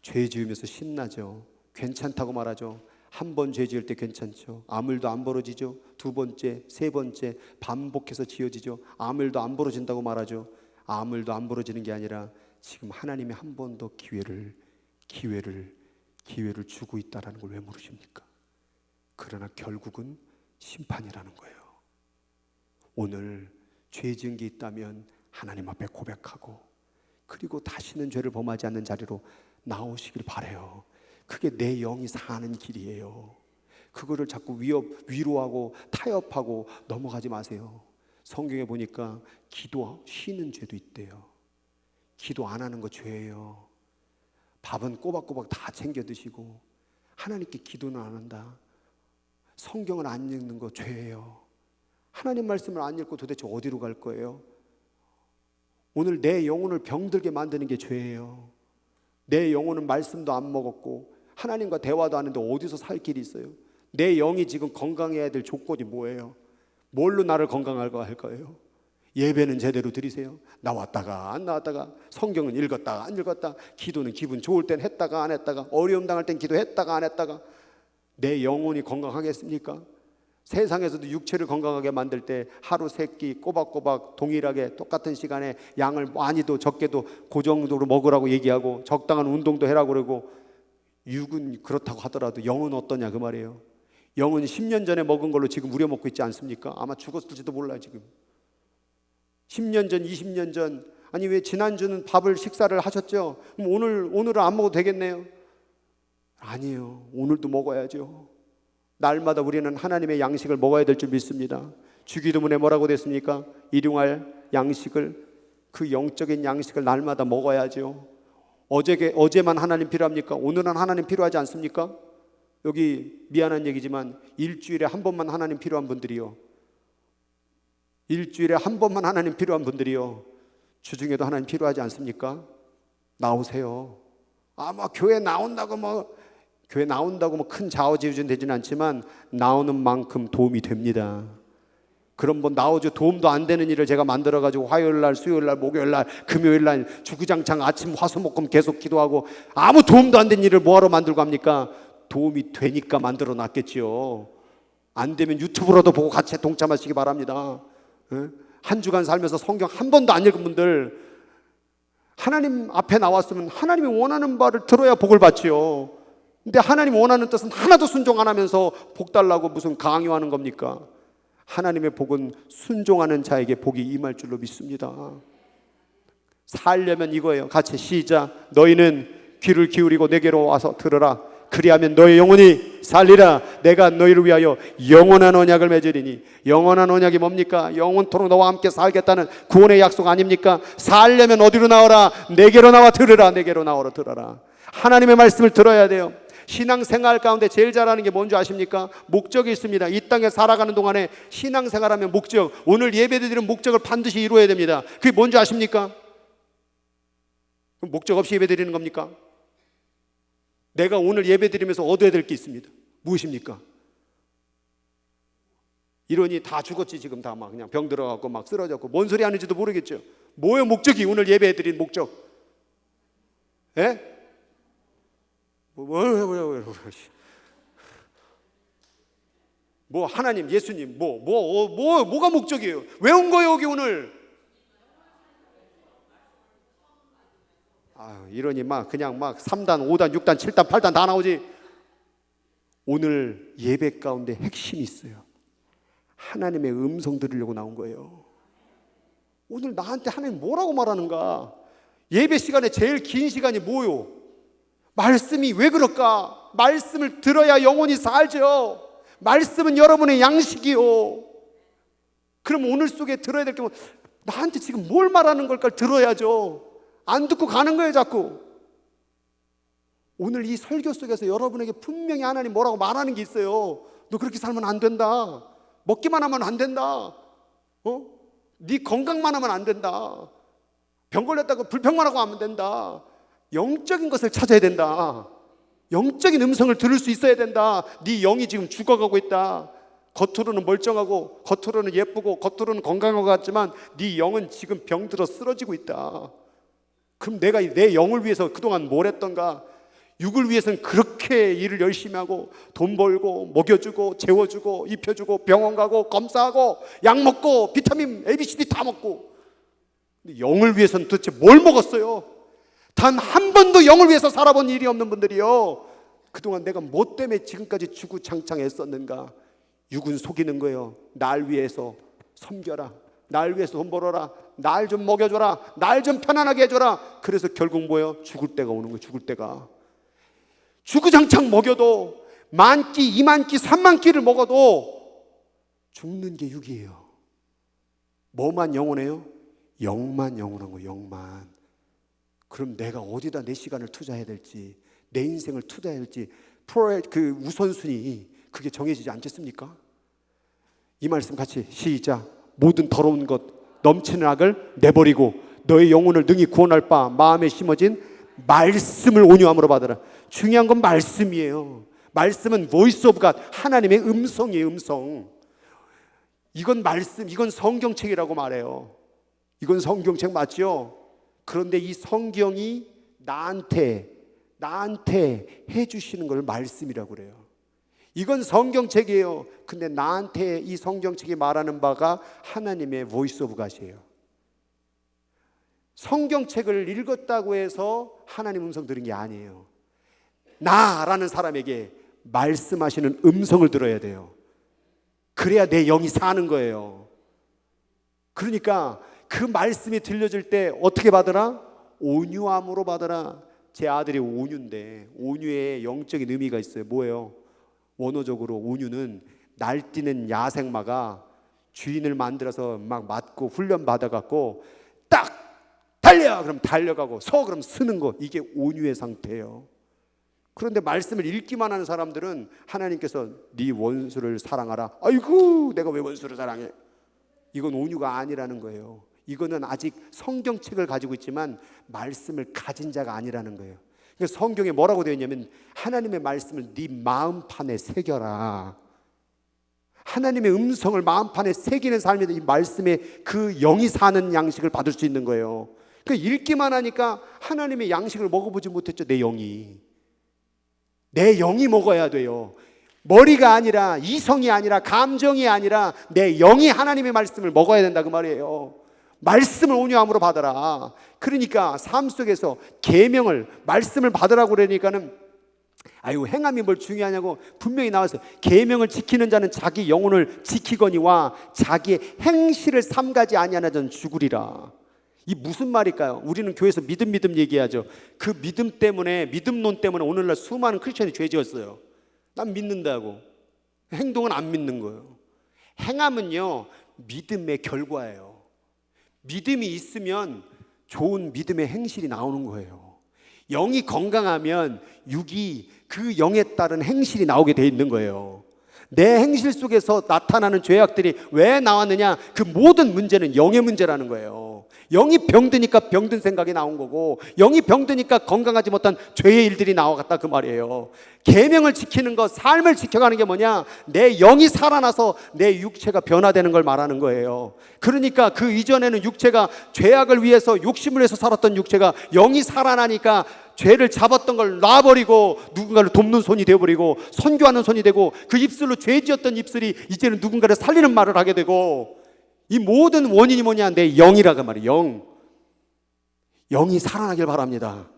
죄 지으면서 신나죠. 괜찮다고 말하죠. 한 번 죄 지을 때 괜찮죠. 아무 일도 안 벌어지죠. 두 번째, 세 번째 반복해서 지어지죠. 아무 일도 안 벌어진다고 말하죠. 아무 일도 안 벌어지는 게 아니라 지금 하나님이 한 번 더 기회를 주고 있다는 걸 왜 모르십니까? 그러나 결국은 심판이라는 거예요. 오늘 죄 지은 게 있다면 하나님 앞에 고백하고 그리고 다시는 죄를 범하지 않는 자리로 나오시길 바라요. 그게 내 영이 사는 길이에요. 그거를 자꾸 위로하고 타협하고 넘어가지 마세요. 성경에 보니까 기도 쉬는 죄도 있대요. 기도 안 하는 거 죄예요. 밥은 꼬박꼬박 다 챙겨 드시고 하나님께 기도는 안 한다. 성경을 안 읽는 거 죄예요. 하나님 말씀을 안 읽고 도대체 어디로 갈 거예요? 오늘 내 영혼을 병들게 만드는 게 죄예요. 내 영혼은 말씀도 안 먹었고 하나님과 대화도 안 했는데 어디서 살 길이 있어요? 내 영이 지금 건강해야 될 조건이 뭐예요? 뭘로 나를 건강하게 할 거예요? 예배는 제대로 드리세요. 나왔다가 안 나왔다가, 성경은 읽었다가 안 읽었다, 기도는 기분 좋을 땐 했다가 안 했다가, 어려움 당할 땐 기도했다가 안 했다가. 내 영혼이 건강하겠습니까? 세상에서도 육체를 건강하게 만들 때 하루 세 끼 꼬박꼬박 동일하게 똑같은 시간에 양을 많이도 적게도 그 정도로 먹으라고 얘기하고 적당한 운동도 해라고 그러고, 육은 그렇다고 하더라도 영은 어떠냐 그 말이에요. 영은 10년 전에 먹은 걸로 지금 우려먹고 있지 않습니까? 아마 죽었을지도 몰라요. 지금 10년 전, 20년 전, 아니 왜 지난주는 밥을 식사를 하셨죠? 그럼 오늘은 안 먹어도 되겠네요? 아니에요. 오늘도 먹어야죠. 날마다 우리는 하나님의 양식을 먹어야 될 줄 믿습니다. 주기도문에 뭐라고 됐습니까? 일용할 양식을, 그 영적인 양식을 날마다 먹어야죠. 어제만 하나님 필요합니까? 오늘은 하나님 필요하지 않습니까? 여기 미안한 얘기지만 일주일에 한 번만 하나님 필요한 분들이요, 일주일에 한 번만 하나님 필요한 분들이요, 주중에도 하나님 필요하지 않습니까? 나오세요. 아마 교회 나온다고 뭐 큰 좌우지우지는 되지는 않지만 나오는 만큼 도움이 됩니다. 그럼 뭐 나오죠. 도움도 안 되는 일을 제가 만들어가지고 화요일날, 수요일날, 목요일날, 금요일날 주구장창 아침 화수목금 계속 기도하고 아무 도움도 안 되는 일을 뭐하러 만들고 합니까? 도움이 되니까 만들어 놨겠지요. 안 되면 유튜브로도 보고 같이 동참하시기 바랍니다. 한 주간 살면서 성경 한 번도 안 읽은 분들, 하나님 앞에 나왔으면 하나님이 원하는 바를 들어야 복을 받지요. 근데 하나님 원하는 뜻은 하나도 순종 안 하면서 복 달라고 무슨 강요하는 겁니까? 하나님의 복은 순종하는 자에게 복이 임할 줄로 믿습니다. 살려면 이거예요. 같이 시작. 너희는 귀를 기울이고 내게로 와서 들으라. 그리하면 너의 영혼이 살리라. 내가 너희를 위하여 영원한 언약을 맺으리니. 영원한 언약이 뭡니까? 영원토록 너와 함께 살겠다는 구원의 약속 아닙니까? 살려면 어디로 나오라? 내게로 나와 들으라. 내게로 나오라 들어라. 하나님의 말씀을 들어야 돼요. 신앙생활 가운데 제일 잘하는 게 뭔지 아십니까? 목적이 있습니다. 이 땅에 살아가는 동안에 신앙생활하면 목적, 오늘 예배드리는 목적을 반드시 이루어야 됩니다. 그게 뭔지 아십니까? 그럼 목적 없이 예배드리는 겁니까? 내가 오늘 예배드리면서 얻어야 될 게 있습니다. 무엇입니까? 이러니 다 죽었지. 지금 다 막 그냥 병 들어가고 막 쓰러졌고 뭔 소리 하는지도 모르겠죠. 뭐예요 목적이? 오늘 예배드린 목적? 예? 뭐 하나님, 예수님, 뭐가 목적이에요? 왜 온 거예요 여기 오늘? 이러니 그냥 3단, 5단, 6단, 7단, 8단 다 나오지. 오늘 예배 가운데 핵심이 있어요. 하나님의 음성 들으려고 나온 거예요. 오늘 나한테 하나님 뭐라고 말하는가? 예배 시간에 제일 긴 시간이 뭐요? 말씀이 왜 그럴까? 말씀을 들어야 영혼이 살죠. 말씀은 여러분의 양식이요. 그럼 오늘 속에 들어야 될 경우 나한테 지금 뭘 말하는 걸까 들어야죠. 안 듣고 가는 거예요 자꾸. 오늘 이 설교 속에서 여러분에게 분명히 하나님 뭐라고 말하는 게 있어요. 너 그렇게 살면 안 된다. 먹기만 하면 안 된다. 네 건강만 하면 안 된다. 병 걸렸다고 불평만 하고 하면 된다. 영적인 것을 찾아야 된다. 영적인 음성을 들을 수 있어야 된다. 네 영이 지금 죽어가고 있다. 겉으로는 멀쩡하고 겉으로는 예쁘고 겉으로는 건강한 것 같지만 네 영은 지금 병들어 쓰러지고 있다. 그럼 내가 내 영을 위해서 그동안 뭘 했던가? 육을 위해서는 그렇게 일을 열심히 하고 돈 벌고 먹여주고 재워주고 입혀주고 병원 가고 검사하고 약 먹고 비타민 ABCD 다 먹고, 근데 영을 위해서는 도대체 뭘 먹었어요? 단 한 번도 영을 위해서 살아본 일이 없는 분들이요, 그동안 내가 뭐 때문에 지금까지 주구장창 애썼는가? 육은 속이는 거예요. 날 위해서 섬겨라, 날 위해서 돈 벌어라, 날 좀 먹여줘라, 날 좀 편안하게 해줘라. 그래서 결국 뭐예요? 죽을 때가 오는 거예요. 죽을 때가. 주구장창 먹여도 10,000끼, 20,000끼, 30,000끼를 먹어도 죽는 게 육이에요. 뭐만 영원해요? 영만 영원한 거예요. 영만. 그럼 내가 어디다 내 시간을 투자해야 될지, 내 인생을 투자해야 될지 그 우선순위, 그게 정해지지 않겠습니까? 이 말씀 같이 시작. 모든 더러운 것 넘치는 악을 내버리고 너의 영혼을 능히 구원할 바 마음에 심어진 말씀을 온유함으로 받으라. 중요한 건 말씀이에요. 말씀은 voice of God, 하나님의 음성이에요. 음성. 이건 말씀, 이건 성경책이라고 말해요. 이건 성경책 맞죠? 그런데 이 성경이 나한테 해주시는 걸 말씀이라고 그래요. 이건 성경책이에요. 근데 나한테 이 성경책이 말하는 바가 하나님의 voice of God이에요. 성경책을 읽었다고 해서 하나님 음성 들은 게 아니에요. 나라는 사람에게 말씀하시는 음성을 들어야 돼요. 그래야 내 영이 사는 거예요. 그러니까 그 말씀이 들려질 때 어떻게 받으라? 온유함으로 받으라. 제 아들이 온유인데, 온유에 영적인 의미가 있어요. 뭐예요? 원어적으로 온유는 날뛰는 야생마가 주인을 만들어서 막 맞고 훈련 받아갖고 딱 달려! 그럼 달려가고 서! 그럼 서는 거, 이게 온유의 상태예요. 그런데 말씀을 읽기만 하는 사람들은 하나님께서 네 원수를 사랑하라. 아이고 내가 왜 원수를 사랑해? 이건 온유가 아니라는 거예요. 이거는 아직 성경책을 가지고 있지만 말씀을 가진 자가 아니라는 거예요. 그러니까 성경에 뭐라고 되어 있냐면 하나님의 말씀을 네 마음판에 새겨라. 하나님의 음성을 마음판에 새기는 삶이 이 말씀에 그 영이 사는 양식을 받을 수 있는 거예요. 그러니까 읽기만 하니까 하나님의 양식을 먹어보지 못했죠. 내 영이 먹어야 돼요. 머리가 아니라, 이성이 아니라, 감정이 아니라 내 영이 하나님의 말씀을 먹어야 된다 그 말이에요. 말씀을 온유함으로 받아라. 그러니까 삶 속에서 계명을, 말씀을 받으라고 그러니까는 아유 행함이 뭘 중요하냐고 분명히 나와서 계명을 지키는 자는 자기 영혼을 지키거니와 자기의 행실을 삼가지 아니하는 자는 죽으리라. 이 무슨 말일까요? 우리는 교회에서 믿음 얘기하죠. 그 믿음 때문에, 믿음론 때문에 오늘날 수많은 크리스천이 죄 지었어요. 난 믿는다고. 행동은 안 믿는 거예요. 행함은요 믿음의 결과예요. 믿음이 있으면 좋은 믿음의 행실이 나오는 거예요. 영이 건강하면 육이 그 영에 따른 행실이 나오게 돼 있는 거예요. 내 행실 속에서 나타나는 죄악들이 왜 나왔느냐? 그 모든 문제는 영의 문제라는 거예요. 영이 병드니까 병든 생각이 나온 거고, 영이 병드니까 건강하지 못한 죄의 일들이 나와갔다 그 말이에요. 계명을 지키는 것, 삶을 지켜가는 게 뭐냐? 내 영이 살아나서 내 육체가 변화되는 걸 말하는 거예요. 그러니까 그 이전에는 육체가 죄악을 위해서 욕심을 해서 살았던 육체가 영이 살아나니까 죄를 잡았던 걸 놔버리고 누군가를 돕는 손이 되어버리고 선교하는 손이 되고, 그 입술로 죄 지었던 입술이 이제는 누군가를 살리는 말을 하게 되고, 이 모든 원인이 뭐냐? 내 영이라고 말이에요. 영이 살아나길 바랍니다.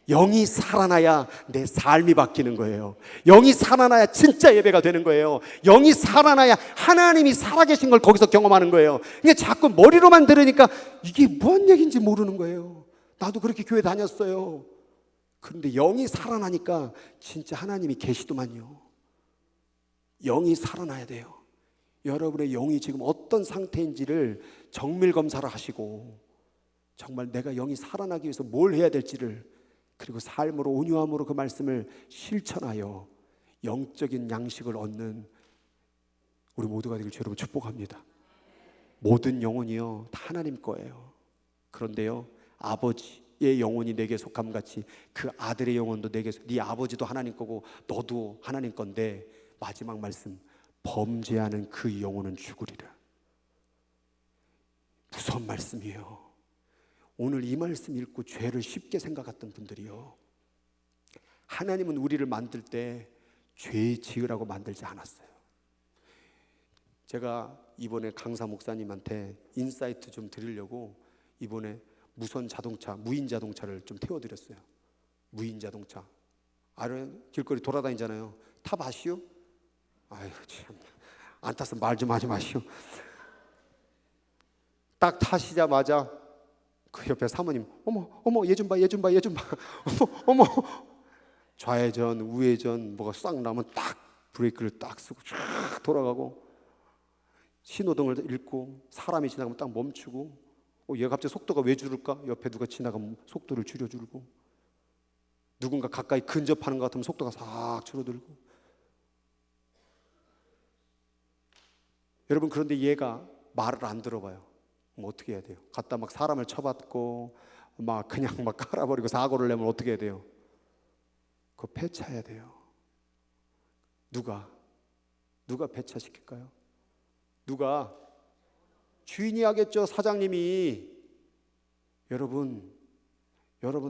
영이 살아나야 내 삶이 바뀌는 거예요. 영이 살아나야 진짜 예배가 되는 거예요. 영이 살아나야 하나님이 살아계신 걸 거기서 경험하는 거예요. 근데 자꾸 머리로만 들으니까 이게 뭔 얘기인지 모르는 거예요. 나도 그렇게 교회 다녔어요. 그런데 영이 살아나니까 진짜 하나님이 계시더만요. 영이 살아나야 돼요. 여러분의 영이 지금 어떤 상태인지를 정밀 검사를 하시고, 정말 내가 영이 살아나기 위해서 뭘 해야 될지를, 그리고 삶으로 온유함으로 그 말씀을 실천하여 영적인 양식을 얻는 우리 모두가 되길 여러분 축복합니다. 모든 영혼이요 다 하나님 거예요. 그런데요, 아버지의 영혼이 내게 속함 같이 그 아들의 영혼도 내게, 네 아버지도 하나님 거고 너도 하나님 건데, 마지막 말씀, 범죄하는 그 영혼은 죽으리라. 무서운 말씀이에요. 오늘 이 말씀 읽고 죄를 쉽게 생각했던 분들이요, 하나님은 우리를 만들 때 죄 지으라고 만들지 않았어요. 제가 이번에 강사 목사님한테 인사이트 좀 드리려고 이번에 무선 자동차, 무인 자동차를 좀 태워드렸어요. 무인 자동차 알아요? 길거리 돌아다니잖아요. 타봐시오? 아유 참, 안 타서 말 좀 하지 마시오. 딱 타시자마자 그 옆에 사모님, 어머 얘 좀 봐, 어머 좌회전 우회전 뭐가 싹 나면 딱 브레이크를 딱 쓰고 쫙 돌아가고, 신호등을 읽고 사람이 지나가면 딱 멈추고, 얘 갑자기 속도가 왜 줄을까? 옆에 누가 지나가면 속도를 줄여주고, 누군가 가까이 근접하는 것 같으면 속도가 싹 줄어들고. 여러분, 그런데 얘가 말을 안 들어봐요. 그럼 어떻게 해야 돼요? 갖다 막 사람을 쳐받고 막 그냥 막 깔아버리고 사고를 내면 어떻게 해야 돼요? 그거 폐차해야 돼요. 누가 폐차시킬까요? 누가? 주인이 하겠죠. 사장님이. 여러분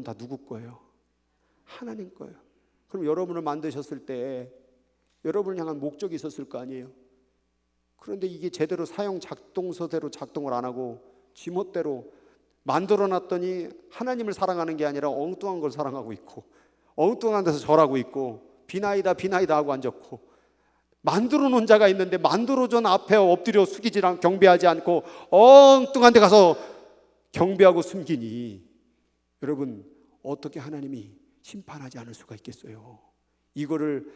다 누구 거예요? 하나님 거예요. 그럼 여러분을 만드셨을 때 여러분을 향한 목적이 있었을 거 아니에요? 그런데 이게 제대로 사용 작동서대로 작동을 안 하고 지멋대로 만들어놨더니 하나님을 사랑하는 게 아니라 엉뚱한 걸 사랑하고 있고, 엉뚱한 데서 절하고 있고, 비나이다 하고 앉았고, 만들어 놓은 자가 있는데 만들어준 앞에 엎드려 숙이지 않고 경배하지 않고 엉뚱한 데 가서 경배하고 숨기니, 여러분 어떻게 하나님이 심판하지 않을 수가 있겠어요? 이거를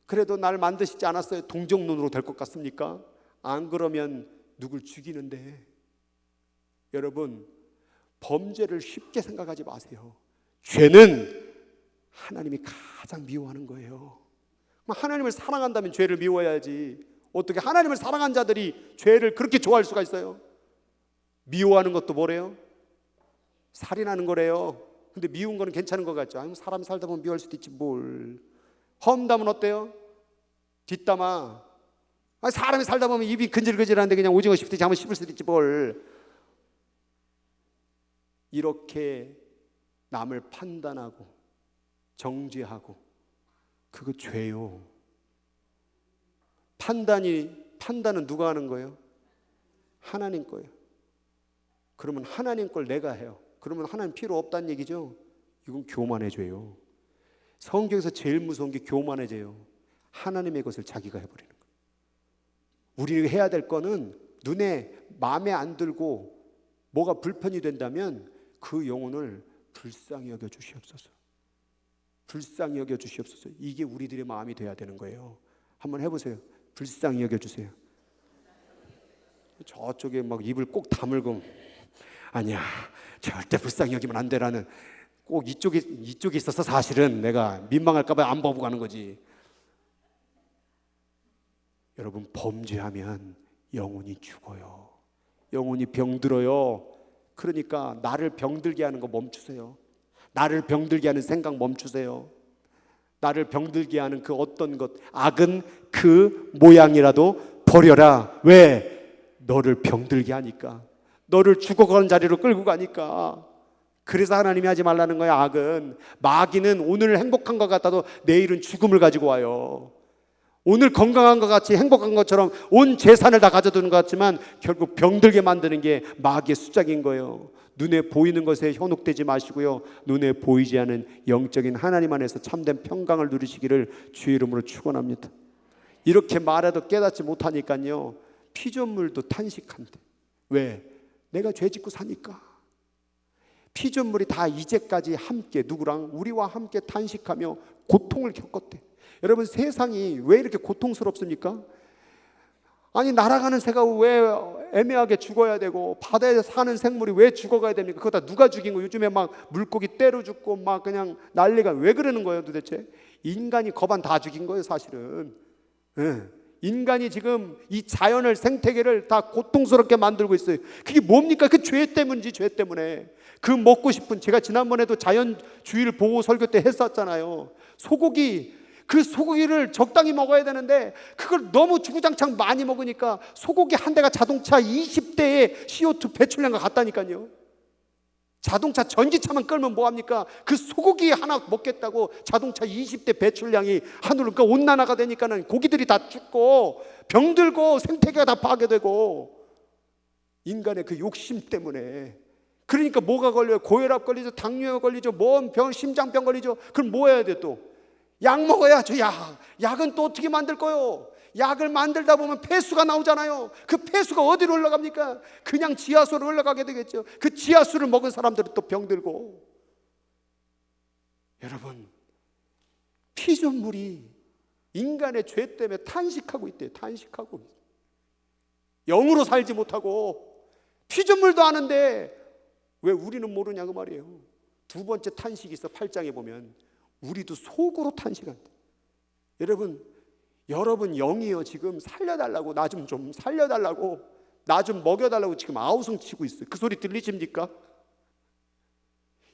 그래도 날 만드시지 않았어요, 동정론으로 될 것 같습니까? 안 그러면 누굴 죽이는데. 여러분, 범죄를 쉽게 생각하지 마세요. 죄는 하나님이 가장 미워하는 거예요. 하나님을 사랑한다면 죄를 미워해야지. 어떻게 하나님을 사랑한 자들이 죄를 그렇게 좋아할 수가 있어요? 미워하는 것도 뭐래요? 살인하는 거래요. 근데 미운 거는 괜찮은 것 같죠. 아니, 사람이 살다 보면 미워할 수도 있지 뭘. 험담은 어때요? 뒷담화. 아니, 사람이 살다 보면 입이 근질근질한데 그냥 오징어 씹듯이 한번 씹을 수도 있지 뭘. 이렇게 남을 판단하고 정죄하고, 그거 죄요. 판단은 누가 하는 거예요? 하나님 거예요. 그러면 하나님 걸 내가 해요. 그러면 하나님 필요 없다는 얘기죠. 이건 교만의 죄요. 성경에서 제일 무서운 게 교만의 죄요. 하나님의 것을 자기가 해버리는 거예요. 우리가 해야 될 거는 눈에 마음에 안 들고 뭐가 불편이 된다면 그 영혼을 불쌍히 여겨 주시옵소서. 불쌍히 여겨 주시옵소서. 이게 우리들의 마음이 돼야 되는 거예요. 한번 해보세요. 불쌍히 여겨 주세요. 저쪽에 막 입을 꼭 다물고, 아니야 절대 불쌍히 여기면 안 돼라는, 꼭 이쪽에 있어서 사실은 내가 민망할까 봐 안 보고 가는 거지. 여러분, 범죄하면 영혼이 죽어요. 영혼이 병들어요. 그러니까 나를 병들게 하는 거 멈추세요. 나를 병들게 하는 생각 멈추세요. 나를 병들게 하는 그 어떤 것, 악은 그 모양이라도 버려라. 왜? 너를 병들게 하니까. 너를 죽어가는 자리로 끌고 가니까. 그래서 하나님이 하지 말라는 거야. 악은, 마귀는 오늘 행복한 것 같아도 내일은 죽음을 가지고 와요. 오늘 건강한 것 같이 행복한 것처럼 온 재산을 다 가져두는 것 같지만 결국 병들게 만드는 게 마귀의 수작인 거예요. 눈에 보이는 것에 현혹되지 마시고요, 눈에 보이지 않은 영적인 하나님 안에서 참된 평강을 누리시기를 주의 이름으로 축원합니다. 이렇게 말해도 깨닫지 못하니까요, 피조물도 탄식한대. 왜? 내가 죄 짓고 사니까. 피조물이 다 이제까지 함께, 누구랑? 우리와 함께 탄식하며 고통을 겪었대. 여러분, 세상이 왜 이렇게 고통스럽습니까? 아니, 날아가는 새가 왜 애매하게 죽어야 되고, 바다에 사는 생물이 왜 죽어가야 됩니까? 그거 다 누가 죽인 거예요? 요즘에 막 물고기 때려 죽고 막 그냥 난리가. 왜 그러는 거예요 도대체? 인간이 거반 다 죽인 거예요 사실은. 인간이 지금 이 자연을, 생태계를 다 고통스럽게 만들고 있어요. 그게 뭡니까? 그 죄 때문이지. 죄 때문에. 그 먹고 싶은, 제가 지난번에도 자연주의를 보고 설교 때 했었잖아요. 소고기, 그 소고기를 적당히 먹어야 되는데 그걸 너무 주구장창 많이 먹으니까 소고기 한 대가 자동차 20대의 CO2 배출량과 같다니까요. 자동차 전기차만 끌면 뭐합니까? 그 소고기 하나 먹겠다고 자동차 20대 배출량이 하늘로, 그러니까 온난화가 되니까는 고기들이 다 죽고 병들고 생태계가 다 파괴되고, 인간의 그 욕심 때문에. 그러니까 뭐가 걸려요? 고혈압 걸리죠, 당뇨 걸리죠, 뭔 병, 심장병 걸리죠. 그럼 뭐 해야 돼? 또 약 먹어야죠. 약은 또 어떻게 만들 거요? 약을 만들다 보면 폐수가 나오잖아요. 그 폐수가 어디로 흘러갑니까? 그냥 지하수로 흘러가게 되겠죠. 그 지하수를 먹은 사람들은 또 병들고. 여러분, 피조물이 인간의 죄 때문에 탄식하고 있대요. 탄식하고. 영으로 살지 못하고. 피조물도 아는데 왜 우리는 모르냐고 말이에요. 두 번째 탄식이 있어. 8장에 보면 우리도 속으로 탄식한다. 여러분 영이요, 지금 살려달라고, 나 좀 살려달라고, 나 좀 먹여달라고 지금 아우성 치고 있어요. 그 소리 들리십니까?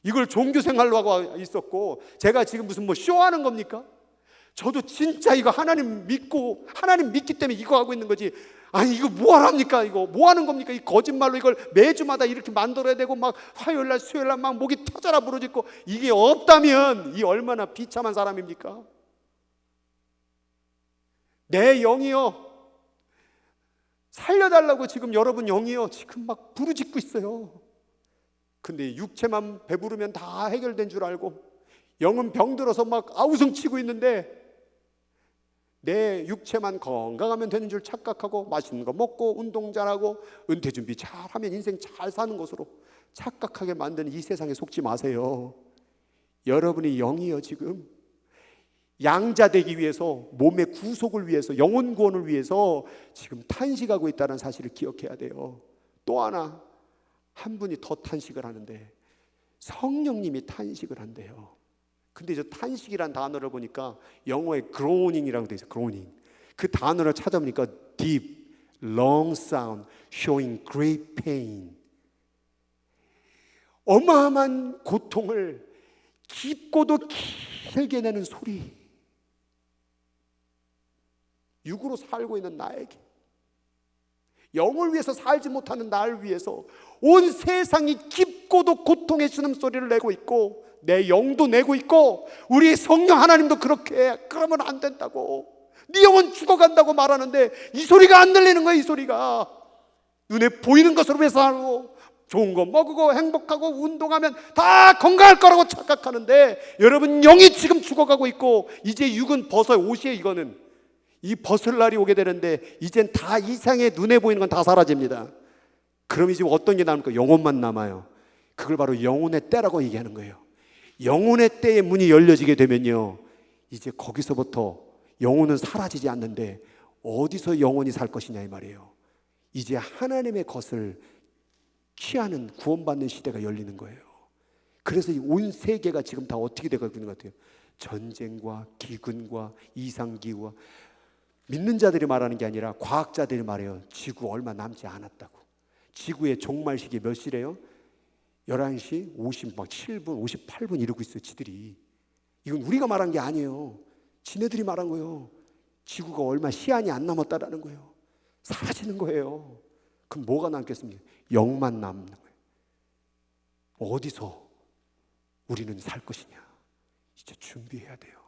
이걸 종교생활로 하고 있었고, 제가 지금 무슨 뭐 쇼하는 겁니까? 저도 진짜 이거 하나님 믿기 때문에 이거 하고 있는 거지. 아니, 이거 뭐 하랍니까? 이거 뭐 하는 겁니까? 이 거짓말로 이걸 매주마다 이렇게 만들어야 되고, 막 화요일날 수요일날 막 목이 터져라 부러지고, 이게 없다면 이 얼마나 비참한 사람입니까? 내 영이요, 살려달라고 지금 여러분 영이요 지금 막 부르짖고 있어요. 근데 육체만 배부르면 다 해결된 줄 알고 영은 병들어서 막 아우성치고 있는데, 내 육체만 건강하면 되는 줄 착각하고 맛있는 거 먹고 운동 잘하고 은퇴 준비 잘하면 인생 잘 사는 것으로 착각하게 만드는 이 세상에 속지 마세요. 여러분이 영이요, 지금 양자되기 위해서, 몸의 구속을 위해서, 영혼 구원을 위해서 지금 탄식하고 있다는 사실을 기억해야 돼요. 또 하나, 한 분이 더 탄식을 하는데 성령님이 탄식을 한대요. 근데 저 탄식이란 단어를 보니까 영어에 groaning이라고 돼 있어요. groaning. 그 단어를 찾아보니까 deep, long sound, showing great pain. 어마어마한 고통을 깊고도 길게 내는 소리. 육으로 살고 있는 나에게, 영을 위해서 살지 못하는 나를 위해서 온 세상이 깊고도 고통의 신음소리를 내고 있고, 내 영도 내고 있고, 우리 성령 하나님도 그렇게 해. 그러면 안 된다고, 네 영은 죽어간다고 말하는데 이 소리가 안 들리는 거야. 이 소리가 눈에 보이는 것으로 해서 하고, 좋은 거 먹고 행복하고 운동하면 다 건강할 거라고 착각하는데, 여러분 영이 지금 죽어가고 있고, 이제 육은 벗어요. 옷이에요. 이거는 이 벗을 날이 오게 되는데, 이젠 다 이상의 눈에 보이는 건 다 사라집니다. 그럼 이제 어떤 게 남을까? 영혼만 남아요. 그걸 바로 영혼의 때라고 얘기하는 거예요. 영혼의 때의 문이 열려지게 되면요, 이제 거기서부터 영혼은 사라지지 않는데 어디서 영혼이 살 것이냐 이 말이에요. 이제 하나님의 것을 취하는, 구원받는 시대가 열리는 거예요. 그래서 온 세계가 지금 다 어떻게 되고 있는 것 같아요? 전쟁과 기근과 이상기후와, 믿는 자들이 말하는 게 아니라 과학자들이 말해요. 지구 얼마 남지 않았다고. 지구의 종말 시기 몇 시래요? 11시 57분, 58분 이러고 있어요, 지들이. 이건 우리가 말한 게 아니에요. 지네들이 말한 거예요. 지구가 얼마 시한이 안 남았다라는 거예요. 사라지는 거예요. 그럼 뭐가 남겠습니까? 영만 남는 거예요. 어디서 우리는 살 것이냐? 이제 준비해야 돼요.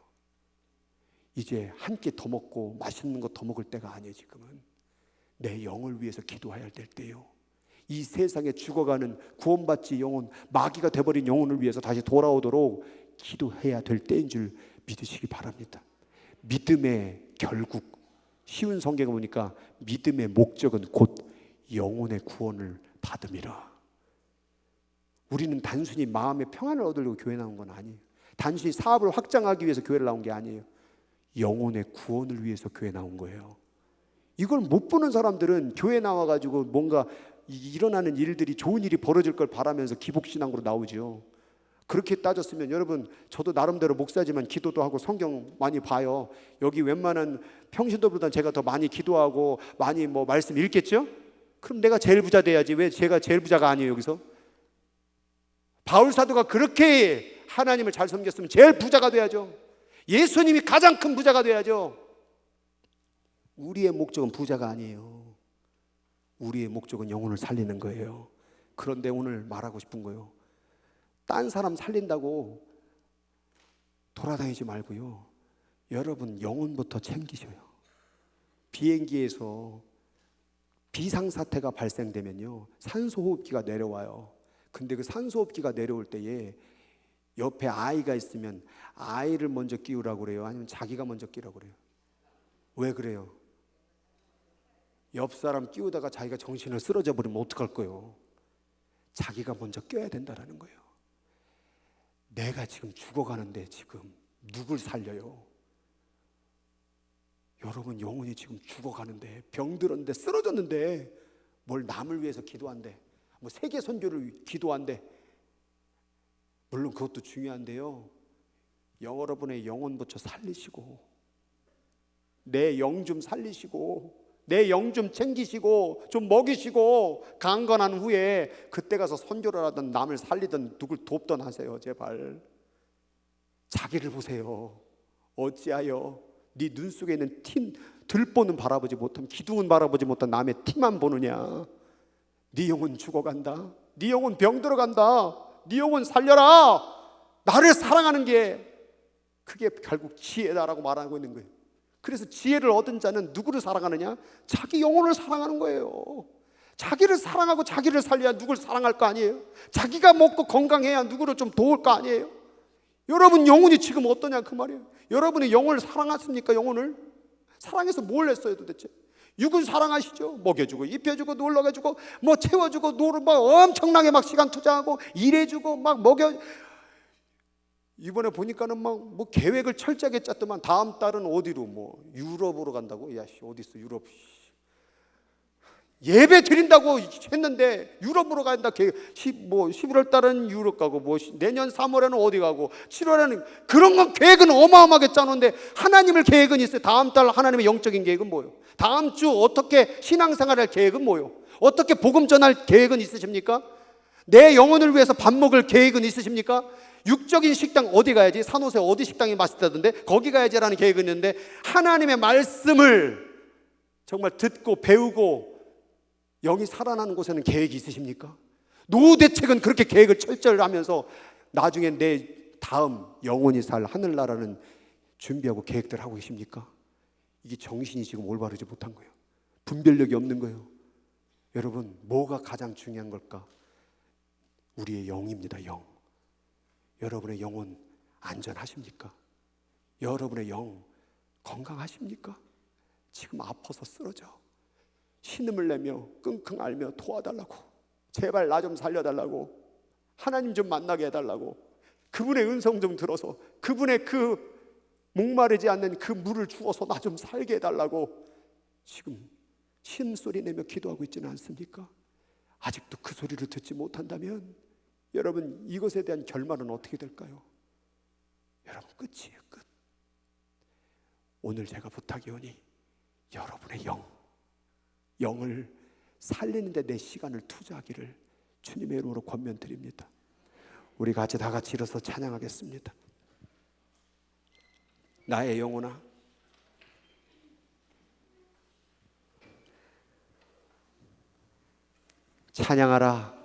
이제 한 끼 더 먹고 맛있는 거 더 먹을 때가 아니에요. 지금은 내 영을 위해서 기도해야 될 때요. 이 세상에 죽어가는 구원받지 영혼, 마귀가 돼버린 영혼을 위해서 다시 돌아오도록 기도해야 될 때인 줄 믿으시기 바랍니다. 믿음의 결국, 쉬운 성경에 보니까 믿음의 목적은 곧 영혼의 구원을 받음이라. 우리는 단순히 마음의 평안을 얻으려고 교회 나온 건 아니에요. 단순히 사업을 확장하기 위해서 교회를 나온 게 아니에요. 영혼의 구원을 위해서 교회 나온 거예요. 이걸 못 보는 사람들은 교회 나와가지고 뭔가 일어나는 일들이, 좋은 일이 벌어질 걸 바라면서 기복신앙으로 나오죠. 그렇게 따졌으면 여러분, 저도 나름대로 목사지만 기도도 하고 성경 많이 봐요. 여기 웬만한 평신도보다는 제가 더 많이 기도하고 많이 뭐 말씀 읽겠죠? 그럼 내가 제일 부자 돼야지. 왜 제가 제일 부자가 아니에요 여기서? 바울 사도가 그렇게 하나님을 잘 섬겼으면 제일 부자가 돼야죠. 예수님이 가장 큰 부자가 돼야죠. 우리의 목적은 부자가 아니에요. 우리의 목적은 영혼을 살리는 거예요. 그런데 오늘 말하고 싶은 거예요. 딴 사람 살린다고 돌아다니지 말고요. 여러분 영혼부터 챙기셔요. 비행기에서 비상사태가 발생되면요, 산소호흡기가 내려와요. 근데 그 산소호흡기가 내려올 때에 옆에 아이가 있으면 아이를 먼저 끼우라고 그래요? 아니면 자기가 먼저 끼라고 그래요? 왜 그래요? 옆 사람 끼우다가 자기가 정신을 쓰러져 버리면 어떡할 거예요? 자기가 먼저 껴야 된다는 거예요. 내가 지금 죽어가는데 지금 누굴 살려요? 여러분 영혼이 지금 죽어가는데, 병들었는데, 쓰러졌는데 뭘 남을 위해서 기도한대, 뭐 세계 선교를 기도한대. 물론 그것도 중요한데요, 여러분의 영혼부터 살리시고, 내 영 좀 살리시고, 내 영 좀 챙기시고, 좀 먹이시고, 강건한 후에 그때 가서 선교를 하든 남을 살리든 누굴 돕든 하세요. 제발. 자기를 보세요. 어찌하여 네 눈 속에 있는 들보는 바라보지 못하면, 기둥은 바라보지 못한 남의 티만 보느냐? 네 영혼 죽어간다. 네 영혼 병들어간다. 네 영혼 살려라. 나를 사랑하는 게 그게 결국 지혜다라고 말하고 있는 거예요. 그래서 지혜를 얻은 자는 누구를 사랑하느냐? 자기 영혼을 사랑하는 거예요. 자기를 사랑하고 자기를 살려야 누굴 사랑할 거 아니에요? 자기가 먹고 건강해야 누구를 좀 도울 거 아니에요? 여러분 영혼이 지금 어떠냐 그 말이에요. 여러분의 영혼을 사랑하십니까? 영혼을 사랑해서 뭘 했어요 도대체? 육은 사랑하시죠. 먹여주고 입혀주고 놀러가주고 뭐 채워주고 막 엄청나게 막 시간 투자하고 일해주고 막 먹여. 이번에 보니까는 막 뭐 계획을 철저하게 짰더만 다음 달은 어디로, 뭐 유럽으로 간다고. 야씨 어디 있어 유럽. 예배 드린다고 했는데 유럽으로 간다. 11월 달은 유럽 가고, 뭐 내년 3월에는 어디 가고, 7월에는, 그런 건 계획은 어마어마하게 짜놓은데 하나님을 계획은 있어요. 다음 달 하나님의 영적인 계획은 뭐예요? 다음 주 어떻게 신앙생활할 계획은 뭐예요? 어떻게 복음 전할 계획은 있으십니까? 내 영혼을 위해서 밥 먹을 계획은 있으십니까? 육적인 식당 어디 가야지? 산호세 어디 식당이 맛있다던데 거기 가야지라는 계획은 있는데, 하나님의 말씀을 정말 듣고 배우고 영이 살아나는 곳에는 계획이 있으십니까? 노후 대책은 그렇게 계획을 철저히 하면서 나중에 내 다음 영원히 살 하늘나라는 준비하고 계획들 하고 계십니까? 이게 정신이 지금 올바르지 못한 거예요. 분별력이 없는 거예요. 여러분 뭐가 가장 중요한 걸까? 우리의 영입니다. 영. 여러분의 영혼 안전하십니까? 여러분의 영 건강하십니까? 지금 아파서 쓰러져 신음을 내며 끙끙 앓며 도와달라고, 제발 나 좀 살려달라고, 하나님 좀 만나게 해달라고, 그분의 음성 좀 들어서 그분의 그 목마르지 않는 그 물을 주어서 나 좀 살게 해달라고 지금 신음소리 내며 기도하고 있지는 않습니까? 아직도 그 소리를 듣지 못한다면 여러분 이것에 대한 결말은 어떻게 될까요? 여러분 끝이에요. 끝. 오늘 제가 부탁이 오니 여러분의 영을 살리는 데 내 시간을 투자하기를 주님의 이름으로 권면드립니다. 우리 다 같이 일어서 찬양하겠습니다. 나의 영혼아, 찬양하라.